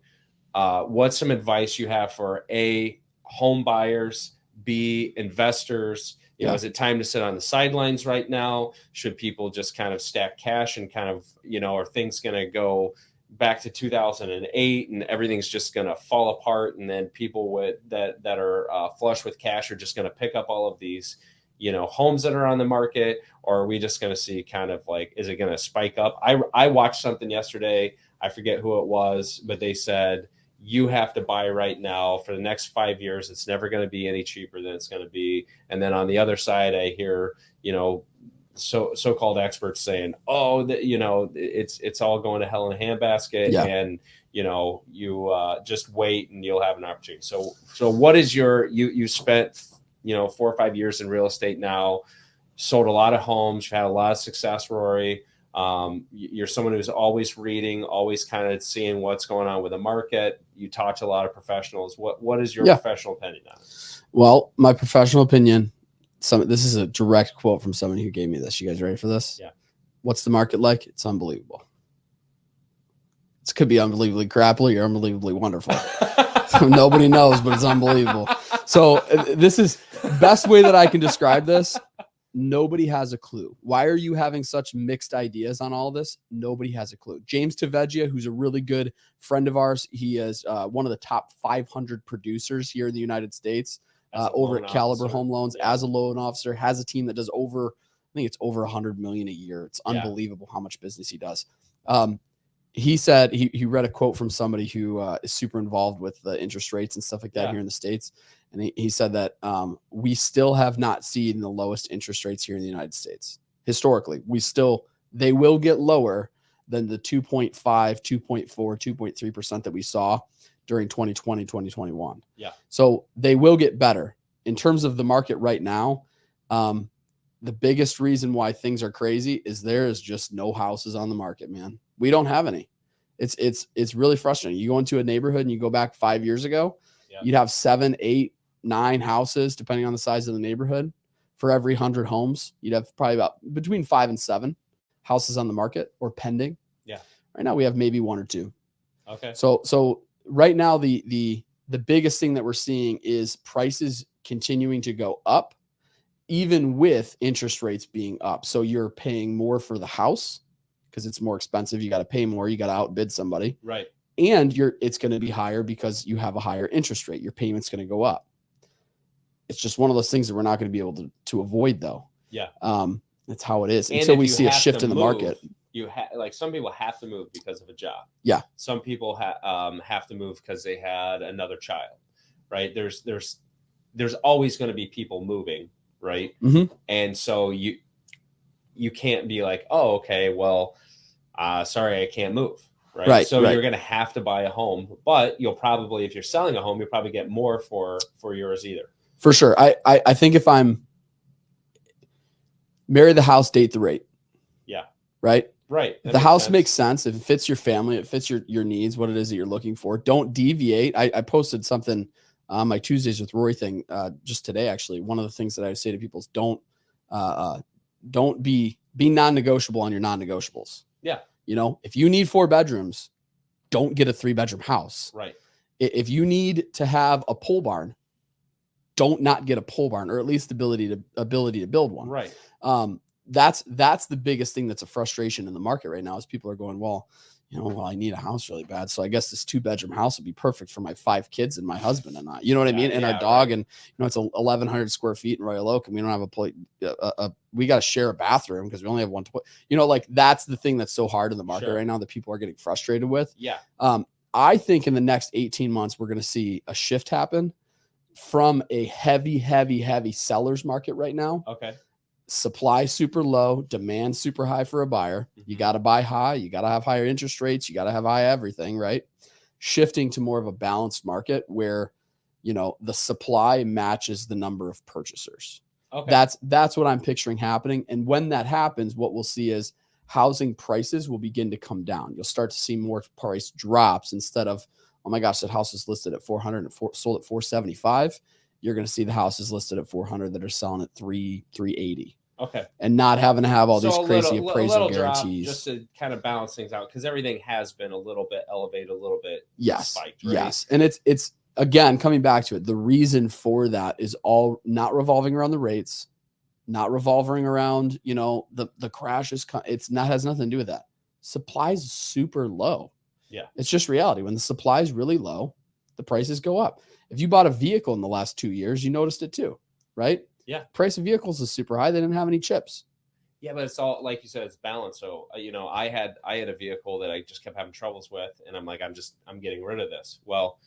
What's some advice you have for A, home buyers, B, investors? You know, is it time to sit on the sidelines right now? Should people just kind of stack cash and kind of, you know, are things going to go back to 2008 and everything's just going to fall apart? And then people that are flush with cash are just going to pick up all of these, you know, homes that are on the market? Or are we just going to see kind of like, is it going to spike up? I watched something yesterday. I forget who it was, but they said, you have to buy right now for the next 5 years. It's never going to be any cheaper than it's going to be. And then on the other side, I hear, you know, so-called experts saying, oh, that, you know, it's all going to hell in a handbasket. And, you know, you just wait and you'll have an opportunity. So what is you spent, you know, 4 or 5 years in real estate now, sold a lot of homes, you've had a lot of success, Rory. You're someone who's always reading, always kind of seeing what's going on with the market. You talk to a lot of professionals. What is your professional opinion on it? Well, my professional opinion, this is a direct quote from somebody who gave me this. You guys ready for this? Yeah. What's the market like? It's unbelievable. It could be unbelievably crappy or unbelievably wonderful. Nobody knows, but it's unbelievable. So this is best way that I can describe this. Nobody has a clue. Why are you having such mixed ideas on all this? Nobody has a clue. James Tavegia, who's a really good friend of ours, he is one of the top 500 producers here in the United States over at Caliber Home Loans as a loan officer, has a team that does over, I think it's over 100 million a year. It's unbelievable how much business he does. He said he read a quote from somebody who is super involved with the interest rates and stuff like that here in the States. And he said that we still have not seen the lowest interest rates here in the United States. Historically, they will get lower than the 2.5, 2.4, 2.3% that we saw during 2020, 2021. Yeah. So they will get better. In terms of the market right now, the biggest reason why things are crazy is there is just no houses on the market, man. We don't have any. It's really frustrating. You go into a neighborhood and you go back 5 years ago, you'd have 7, 8, 9 houses, depending on the size of the neighborhood. For every 100 homes, you'd have probably about between 5 and 7 houses on the market or pending. Yeah. Right now we have maybe 1 or 2. Okay. So right now the biggest thing that we're seeing is prices continuing to go up, even with interest rates being up. So you're paying more for the house because it's more expensive. You got to pay more. You got to outbid somebody. Right. And it's going to be higher because you have a higher interest rate. Your payment's going to go up. It's just one of those things that we're not going to be able to avoid, though. Yeah. That's how it is. And until we see a shift in the market. Like some people have to move because of a job. Yeah. Some people have to move because they had another child, right? There's always going to be people moving, right? Mm-hmm. And so you can't be like, oh, okay, well, sorry, I can't move. Right. So you're going to have to buy a home, but you'll probably, if you're selling a home, you'll probably get more for yours either. For sure. I think if I'm marry the house, date the rate. Yeah. Right. Right. If the house makes sense. If it fits your family, it fits your needs, what it is that you're looking for. Don't deviate. I posted something on my Tuesdays with Rory thing just today. Actually, one of the things that I say to people is don't be non-negotiable on your non-negotiables. Yeah. You know, if you need 4 bedrooms, don't get a 3-bedroom house. Right. If you need to have a pole barn, don't not get a pole barn, or at least the ability to build one. Right. That's the biggest thing that's a frustration in the market right now is people are going, well, I need a house really bad. So I guess this 2-bedroom house would be perfect for my 5 kids and my husband and I, you know what I mean? And our dog, right. And it's 1,100 square feet in Royal Oak, and we don't have a plate. We got to share a bathroom because we only have one. That's the thing that's so hard in the market right now that people are getting frustrated with. Yeah. I think in the next 18 months, we're going to see a shift happen from a heavy seller's market right now. Okay. Supply super low, demand super high for a buyer. Mm-hmm. You got to buy high. You got to have higher interest rates. You got to have high everything, right? Shifting to more of a balanced market where, the supply matches the number of purchasers. Okay. That's what I'm picturing happening. And when that happens, what we'll see is housing prices will begin to come down. You'll start to see more price drops instead of, oh my gosh, that house is listed at 400 and sold at 475. You're going to see the houses listed at 400 that are selling at 380. Okay. And not having to have all these crazy appraisal guarantees. Just to kind of balance things out, because everything has been a little bit elevated, a little bit spiked, right? Yes. And it's again, coming back to it, the reason for that is all not revolving around the rates, not revolving around, the crashes. Has nothing to do with that. Supply is super low. Yeah. It's just reality. When the supply is really low, the prices go up. If you bought a vehicle in the last 2 years, you noticed it too, right? Yeah. Price of vehicles is super high. They didn't have any chips. Yeah, but it's all, like you said, it's balanced. So, I had a vehicle that I just kept having troubles with, and I'm like, I'm getting rid of this. Well,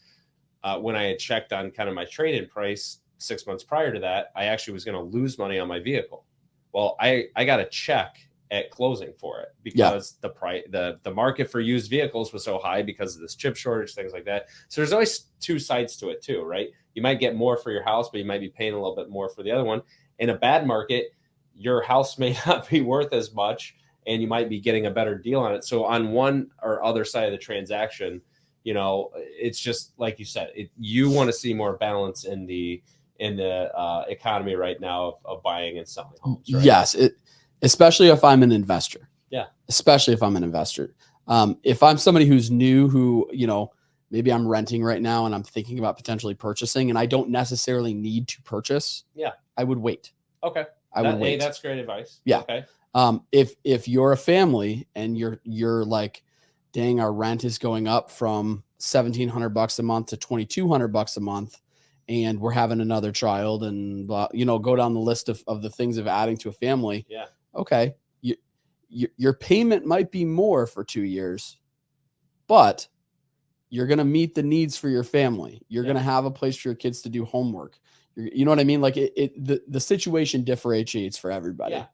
when I had checked on kind of my trade-in price 6 months prior to that, I actually was going to lose money on my vehicle. Well, I got a check at closing for it because the market for used vehicles was so high because of this chip shortage, things like that. So there's always 2 sides to it too, right? You might get more for your house, but you might be paying a little bit more for the other one. In a bad market, your house may not be worth as much, and you might be getting a better deal on it. So on one or other side of the transaction, it's just like you said, you want to see more balance in the economy right now of buying and selling homes, right? Yes, especially if I'm an investor. Yeah. Especially if I'm an investor. If I'm somebody who's new, who, maybe I'm renting right now and I'm thinking about potentially purchasing and I don't necessarily need to purchase. Yeah. I would wait. Okay. I would wait. Hey, that's great advice. Yeah. Okay. If you're a family and you're like, dang, our rent is going up from $1,700 a month to $2,200 a month, and we're having another child and go down the list of the things of adding to a family. Yeah. Okay. Your payment might be more for 2 years, but you're going to meet the needs for your family. You're going to have a place for your kids to do homework. You know what I mean? Like the situation differentiates for everybody. Yeah.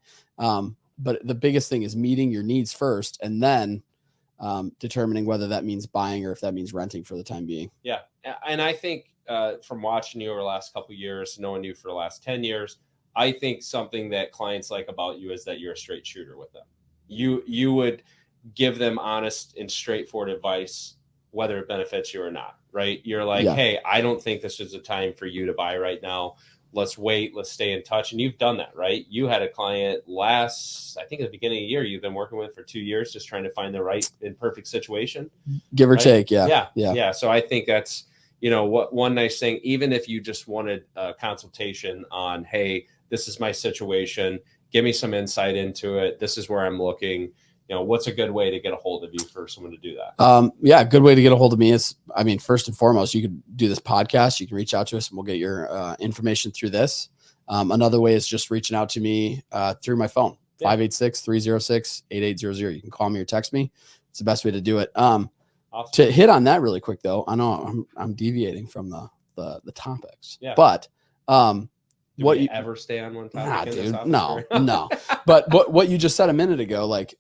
But the biggest thing is meeting your needs first, and then determining whether that means buying or if that means renting for the time being. Yeah. And I think from watching you over the last couple of years, knowing you for the last 10 years, I think something that clients like about you is that you're a straight shooter with them. You would give them honest and straightforward advice, whether it benefits you or not, right? You're like, hey, I don't think this is a time for you to buy right now. Let's wait. Let's stay in touch. And you've done that, right? You had a client I think at the beginning of the year, you've been working with for 2 years, just trying to find the right and perfect situation. Give or take. Yeah. So I think that's, what one nice thing, even if you just wanted a consultation on, hey, this is my situation, give me some insight into it. This is where I'm looking. What's a good way to get a hold of you for someone to do that? A good way to get a hold of me is, first and foremost, you could do this podcast. You can reach out to us and we'll get your information through this. Another way is just reaching out to me through my phone, 586-306-8800. You can call me or text me. It's the best way to do it. Awesome. To hit on that really quick though, I know I'm deviating from the topics, but what you ever stay on one topic? No. But what you just said a minute ago, like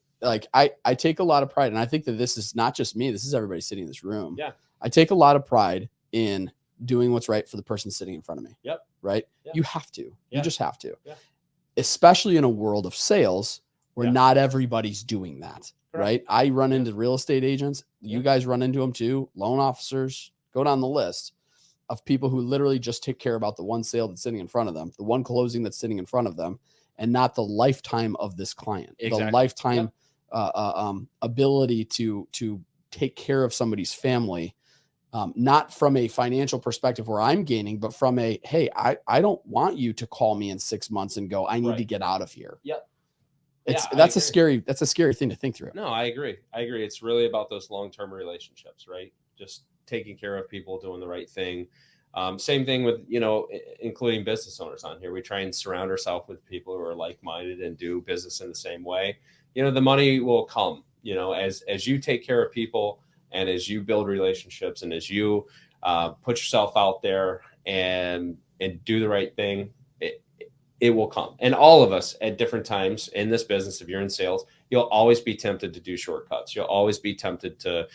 I take a lot of pride, and I think that this is not just me, this is everybody sitting in this room. Yeah. I take a lot of pride in doing what's right for the person sitting in front of me. Yep. right? Yeah. You have to. Yeah. You just have to. Yeah. Especially in a world of sales where Yeah. not everybody's doing that, Correct. right? I run into real estate agents. You Yeah. guys run into them too. Loan officers, go down the list of people who literally just take care about the one sale that's sitting in front of them, the one closing that's sitting in front of them, and not the lifetime of this client, Exactly. the lifetime ability to take care of somebody's family. Not from a financial perspective where I'm gaining, but from a, hey, I don't want you to call me in 6 months and go, I need to get out of here. Yep. That's a scary thing to think through. No, I agree. It's really about those long-term relationships, right? Just taking care of people, doing the right thing. Same thing with, including business owners on here. We try and surround ourselves with people who are like-minded and do business in the same way. The money will come, as you take care of people and as you build relationships and as you put yourself out there and do the right thing, it will come. And all of us at different times in this business, if you're in sales, you'll always be tempted to do shortcuts. You'll always be tempted to,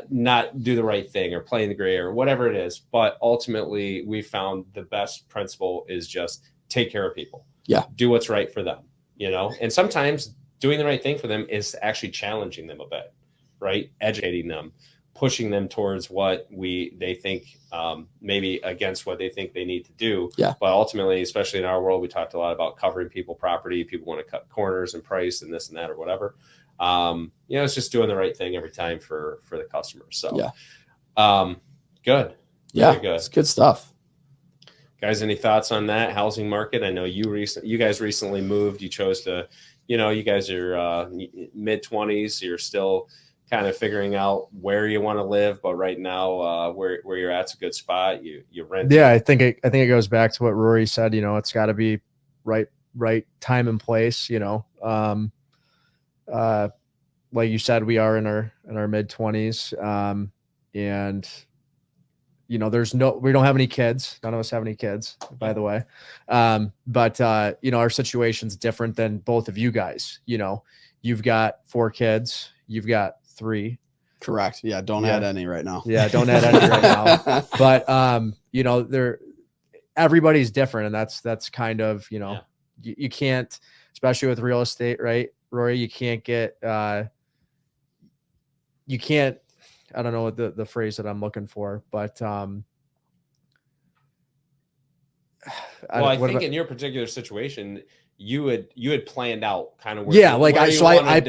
not do the right thing or play in the gray or whatever it is. But ultimately, we found the best principle is just take care of people. Yeah. Do what's right for them, and sometimes doing the right thing for them is actually challenging them a bit, right? Educating them, pushing them towards what they think, maybe against what they think they need to do. Yeah. But ultimately, especially in our world, we talked a lot about covering people property. People want to cut corners and price and this and that or whatever. It's just doing the right thing every time for the customer. So, good. Yeah. Very good. It's good stuff. Guys, any thoughts on that housing market? I know you guys recently moved. You chose to, you guys are mid-20s. You're still kind of figuring out where you want to live, but right now, where you're at's a good spot. You rent. Yeah, I think it goes back to what Rory said. It's got to be right time and place. Like you said, we are in our mid-20s, and we don't have any kids. None of us have any kids, by the way. But our situation's different than both of you guys. You've got 4 kids. You've got 3. Correct. Yeah. Don't add any right now. Yeah. Don't add any right now. But, everybody's different. And that's kind of, you can't, especially with real estate, right, Rory, you can't get, I don't know what the phrase that I'm looking for, but, I think in your particular situation, you had planned out kind of where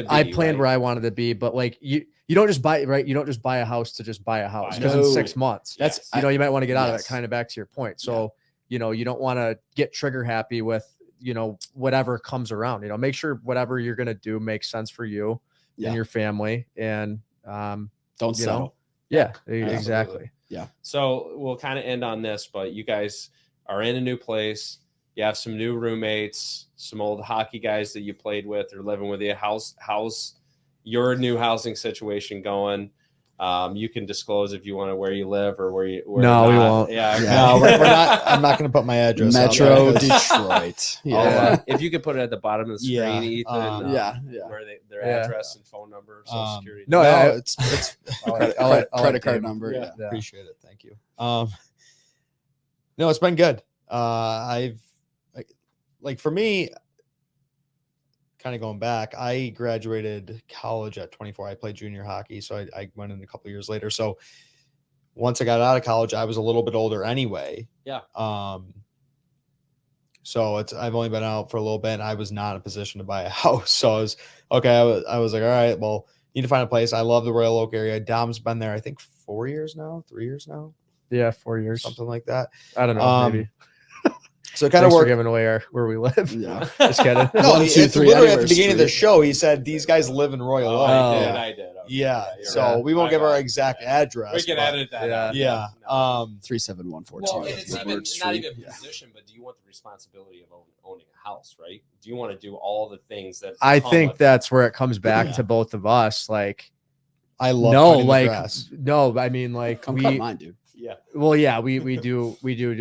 I planned where I wanted to be, but like you don't just buy, right? You don't just buy a house to just buy a house because in 6 months, that's you might want to get out of it, kind of back to your point. So, you don't want to get trigger happy with, whatever comes around, make sure whatever you're going to do makes sense for you and your family, and don't settle. Yeah, exactly. Yeah. So we'll kind of end on this, but you guys are in a new place. You have some new roommates, some old hockey guys that you played with or living with you. How's your new housing situation going? You can disclose if you want to where you live or where you. No, we won't. Yeah. Okay. No, we're not. I'm not going to put my address. Metro Detroit. Yeah. If you could put it at the bottom of the screen, Ethan. Where their address and phone number, social security. It's credit card number. Yeah. Appreciate it. Thank you. No, it's been good. For me, kind of going back, I graduated college at 24. I played junior hockey, so I went in a couple of years later. So once I got out of college, I was a little bit older anyway. Yeah. So I've only been out for a little bit, and I was not in a position to buy a house. So I was okay. I was like, all right, well, need to find a place. I love the Royal Oak area. Dom's been there, I think 4 years now, 3 years now. Yeah, 4 years, something like that. I don't know, maybe. So it kind of worked. Giving away where we live. Yeah, just kidding. No, 1, 2, 3. Literally at the beginning of the show, he said these guys live in Royal Oak. I did. Okay. Yeah. So we won't give our exact address. We can edit that. out. Yeah. 37142. Well, and it's even not even position, but do you want the responsibility of owning a house, right? Do you want to do all the things that? I think that's where it comes back to both of us. Like, I love I mean, like come cut mine, dude. Yeah. Well, yeah, we do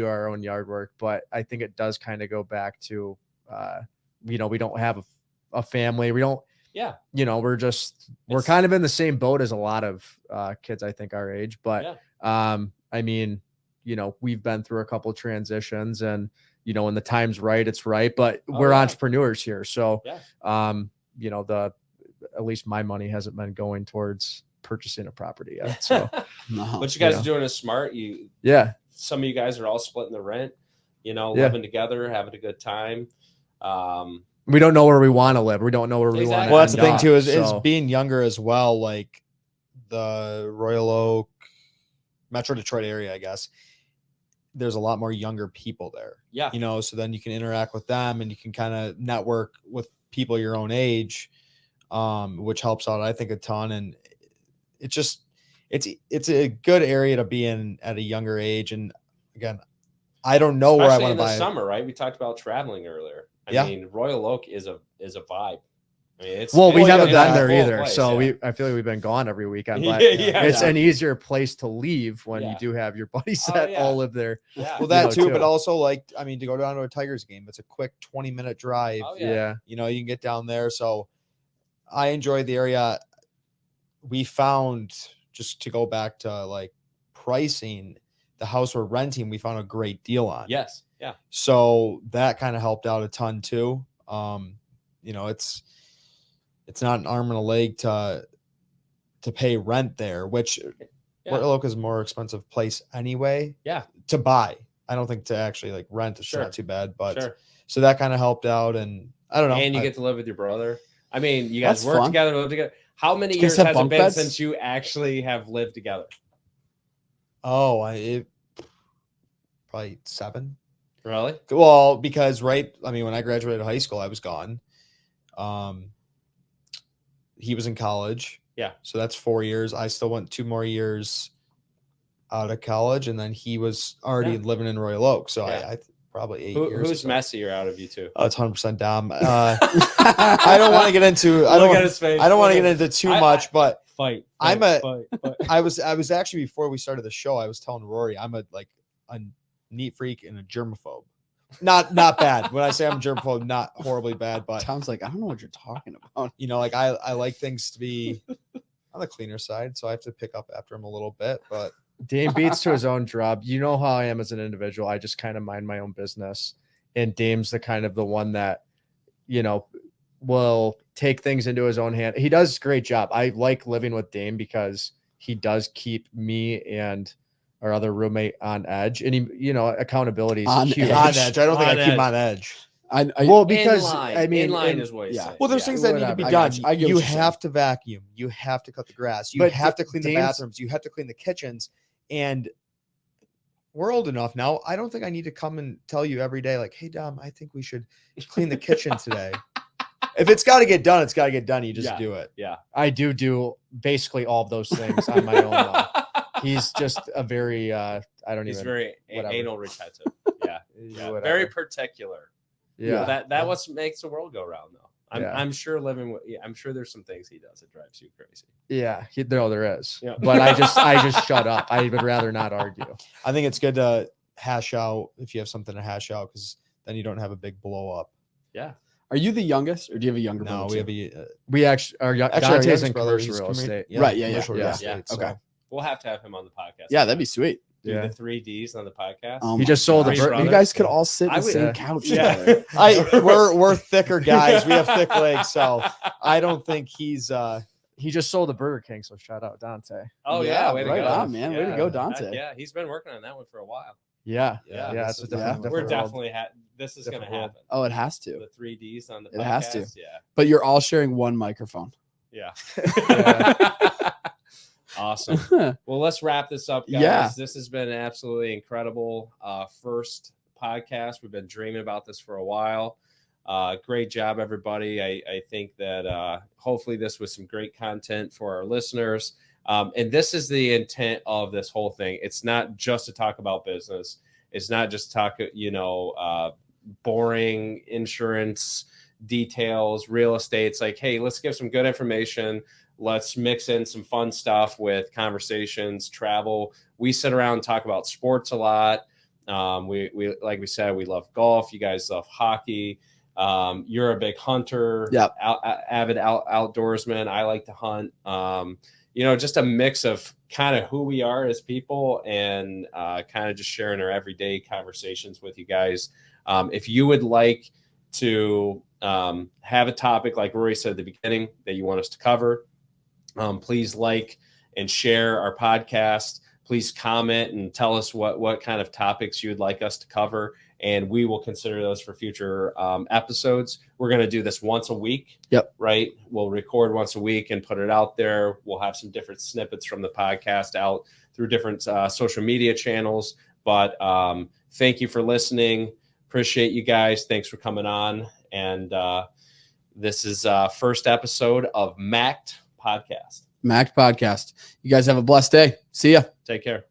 our own yard work, but I think it does kind of go back to, we don't have a family. We don't. Yeah. We're kind of in the same boat as a lot of kids, I think, our age. But I mean, we've been through a couple transitions, and, when the time's right, it's right, but we're entrepreneurs here. So, at least my money hasn't been going towards purchasing a property yet. So, what you guys are doing is smart. Some of you guys are all splitting the rent, living together, having a good time. We don't know where we want to live. We don't know where we want to. Well, that's the thing too, is being younger as well. Like the Royal Oak, Metro Detroit area, I guess. There's a lot more younger people there. Yeah. So then you can interact with them and you can kind of network with people your own age, which helps out, I think, a ton. And it's a good area to be in at a younger age. And again, I don't know where I want to buy summer, right? We talked about traveling earlier. I mean, Royal Oak is a vibe. I mean, we haven't been there either. Place, so I feel like we've been gone every weekend, but it's an easier place to leave when you do have your buddies that all live there. Yeah. Well, that too, but also to go down to a Tigers game, it's a quick 20-minute drive. Oh, yeah. You can get down there. So I enjoy the area. We found, just to go back to pricing, the house we're renting, we found a great deal on. Yes. Yeah. So that kind of helped out a ton too. It's not an arm and a leg to pay rent there, which Royal Oak is a more expensive place anyway. Yeah. To buy. I don't think to actually rent it's not too bad, but so that kind of helped out. And I don't know. And you get to live with your brother. I mean, you guys work together, live together. How many years has it been since you actually have lived together? Oh, probably 7. Really? Well, because when I graduated high school, I was gone. He was in college. Yeah. So that's 4 years. I still went 2 more years out of college, and then he was already living in Royal Oak. So I probably 8 years. Who's messier out of you two? Oh, it's 100% Dom. I don't want to get into. I don't want to get into too much, but I was actually, before we started the show, I was telling Rory I'm a neat freak and a germaphobe. Not bad. When I say I'm a germaphobe, not horribly bad, but Tom's like, I don't know what you're talking about. I like things to be on the cleaner side, so I have to pick up after him a little bit. But Dame beats to his own drum. You know how I am as an individual. I just kind of mind my own business, and Dame's the one that will take things into his own hand. He does a great job. I like living with Dame because he does keep me and our other roommate on edge, and accountability is huge. On edge. I don't think I keep him on edge. Because in line is what you say. Well, there's things that need to be done. You have to vacuum. You have to cut the grass. You have to clean the bathrooms. You have to clean the kitchens. And we're old enough now. I don't think I need to come and tell you every day, hey, Dom, I think we should clean the kitchen today. If it's got to get done, it's got to get done. You just do it. Yeah. I do basically all of those things on my own. He's just a very, He's very anal retentive. Yeah. Very particular. Yeah. That what makes the world go round, though. I'm sure I'm sure there's some things he does that drives you crazy. Yeah. There is. Yeah. But I just shut up. I would rather not argue. I think it's good to hash out if you have something to hash out, because then you don't have a big blow up. Yeah. Are you the youngest, or do you have a younger brother? No, we actually are. Dante's in commercial real estate. Right. Yeah. Okay. So. We'll have to have him on the podcast. Yeah, that'd be sweet. Do the 3 Ds on the podcast. He just sold the Bur. You guys could all sit in the same couch together. We're thicker guys. We have thick legs, so I don't think he's. He just sold the Burger King, so shout out Dante. Oh yeah, way to go, on, man. Way to go, Dante. Yeah, he's been working on that one for a while. Yeah. It's we're definitely this is going to happen. Oh, it has to. The 3 Ds on the podcast. It has to. Yeah. But you're all sharing one microphone. Yeah. Awesome. Well, let's wrap this up, guys. Yeah. This has been an absolutely incredible first podcast. We've been dreaming about this for a while. Great job, everybody. I think that hopefully this was some great content for our listeners. And this is the intent of this whole thing. It's not just to talk about business. It's not just talk, boring insurance details, real estate. It's like, hey, let's give some good information. Let's mix in some fun stuff with conversations, travel. We sit around and talk about sports a lot. We like we said, we love golf. You guys love hockey. You're a big hunter, avid outdoorsman. I like to hunt. just a mix of kind of who we are as people and kind of just sharing our everyday conversations with you guys. If you would like to have a topic, like Rory said at the beginning, that you want us to cover, please like and share our podcast. Please comment and tell us what kind of topics you would like us to cover, and we will consider those for future episodes. We're going to do this once a week. Yep. Right. We'll record once a week and put it out there. We'll have some different snippets from the podcast out through different social media channels. But thank you for listening. Appreciate you guys. Thanks for coming on. And this is first episode of MACked Podcast. MACked Podcast. You guys have a blessed day. See ya. Take care.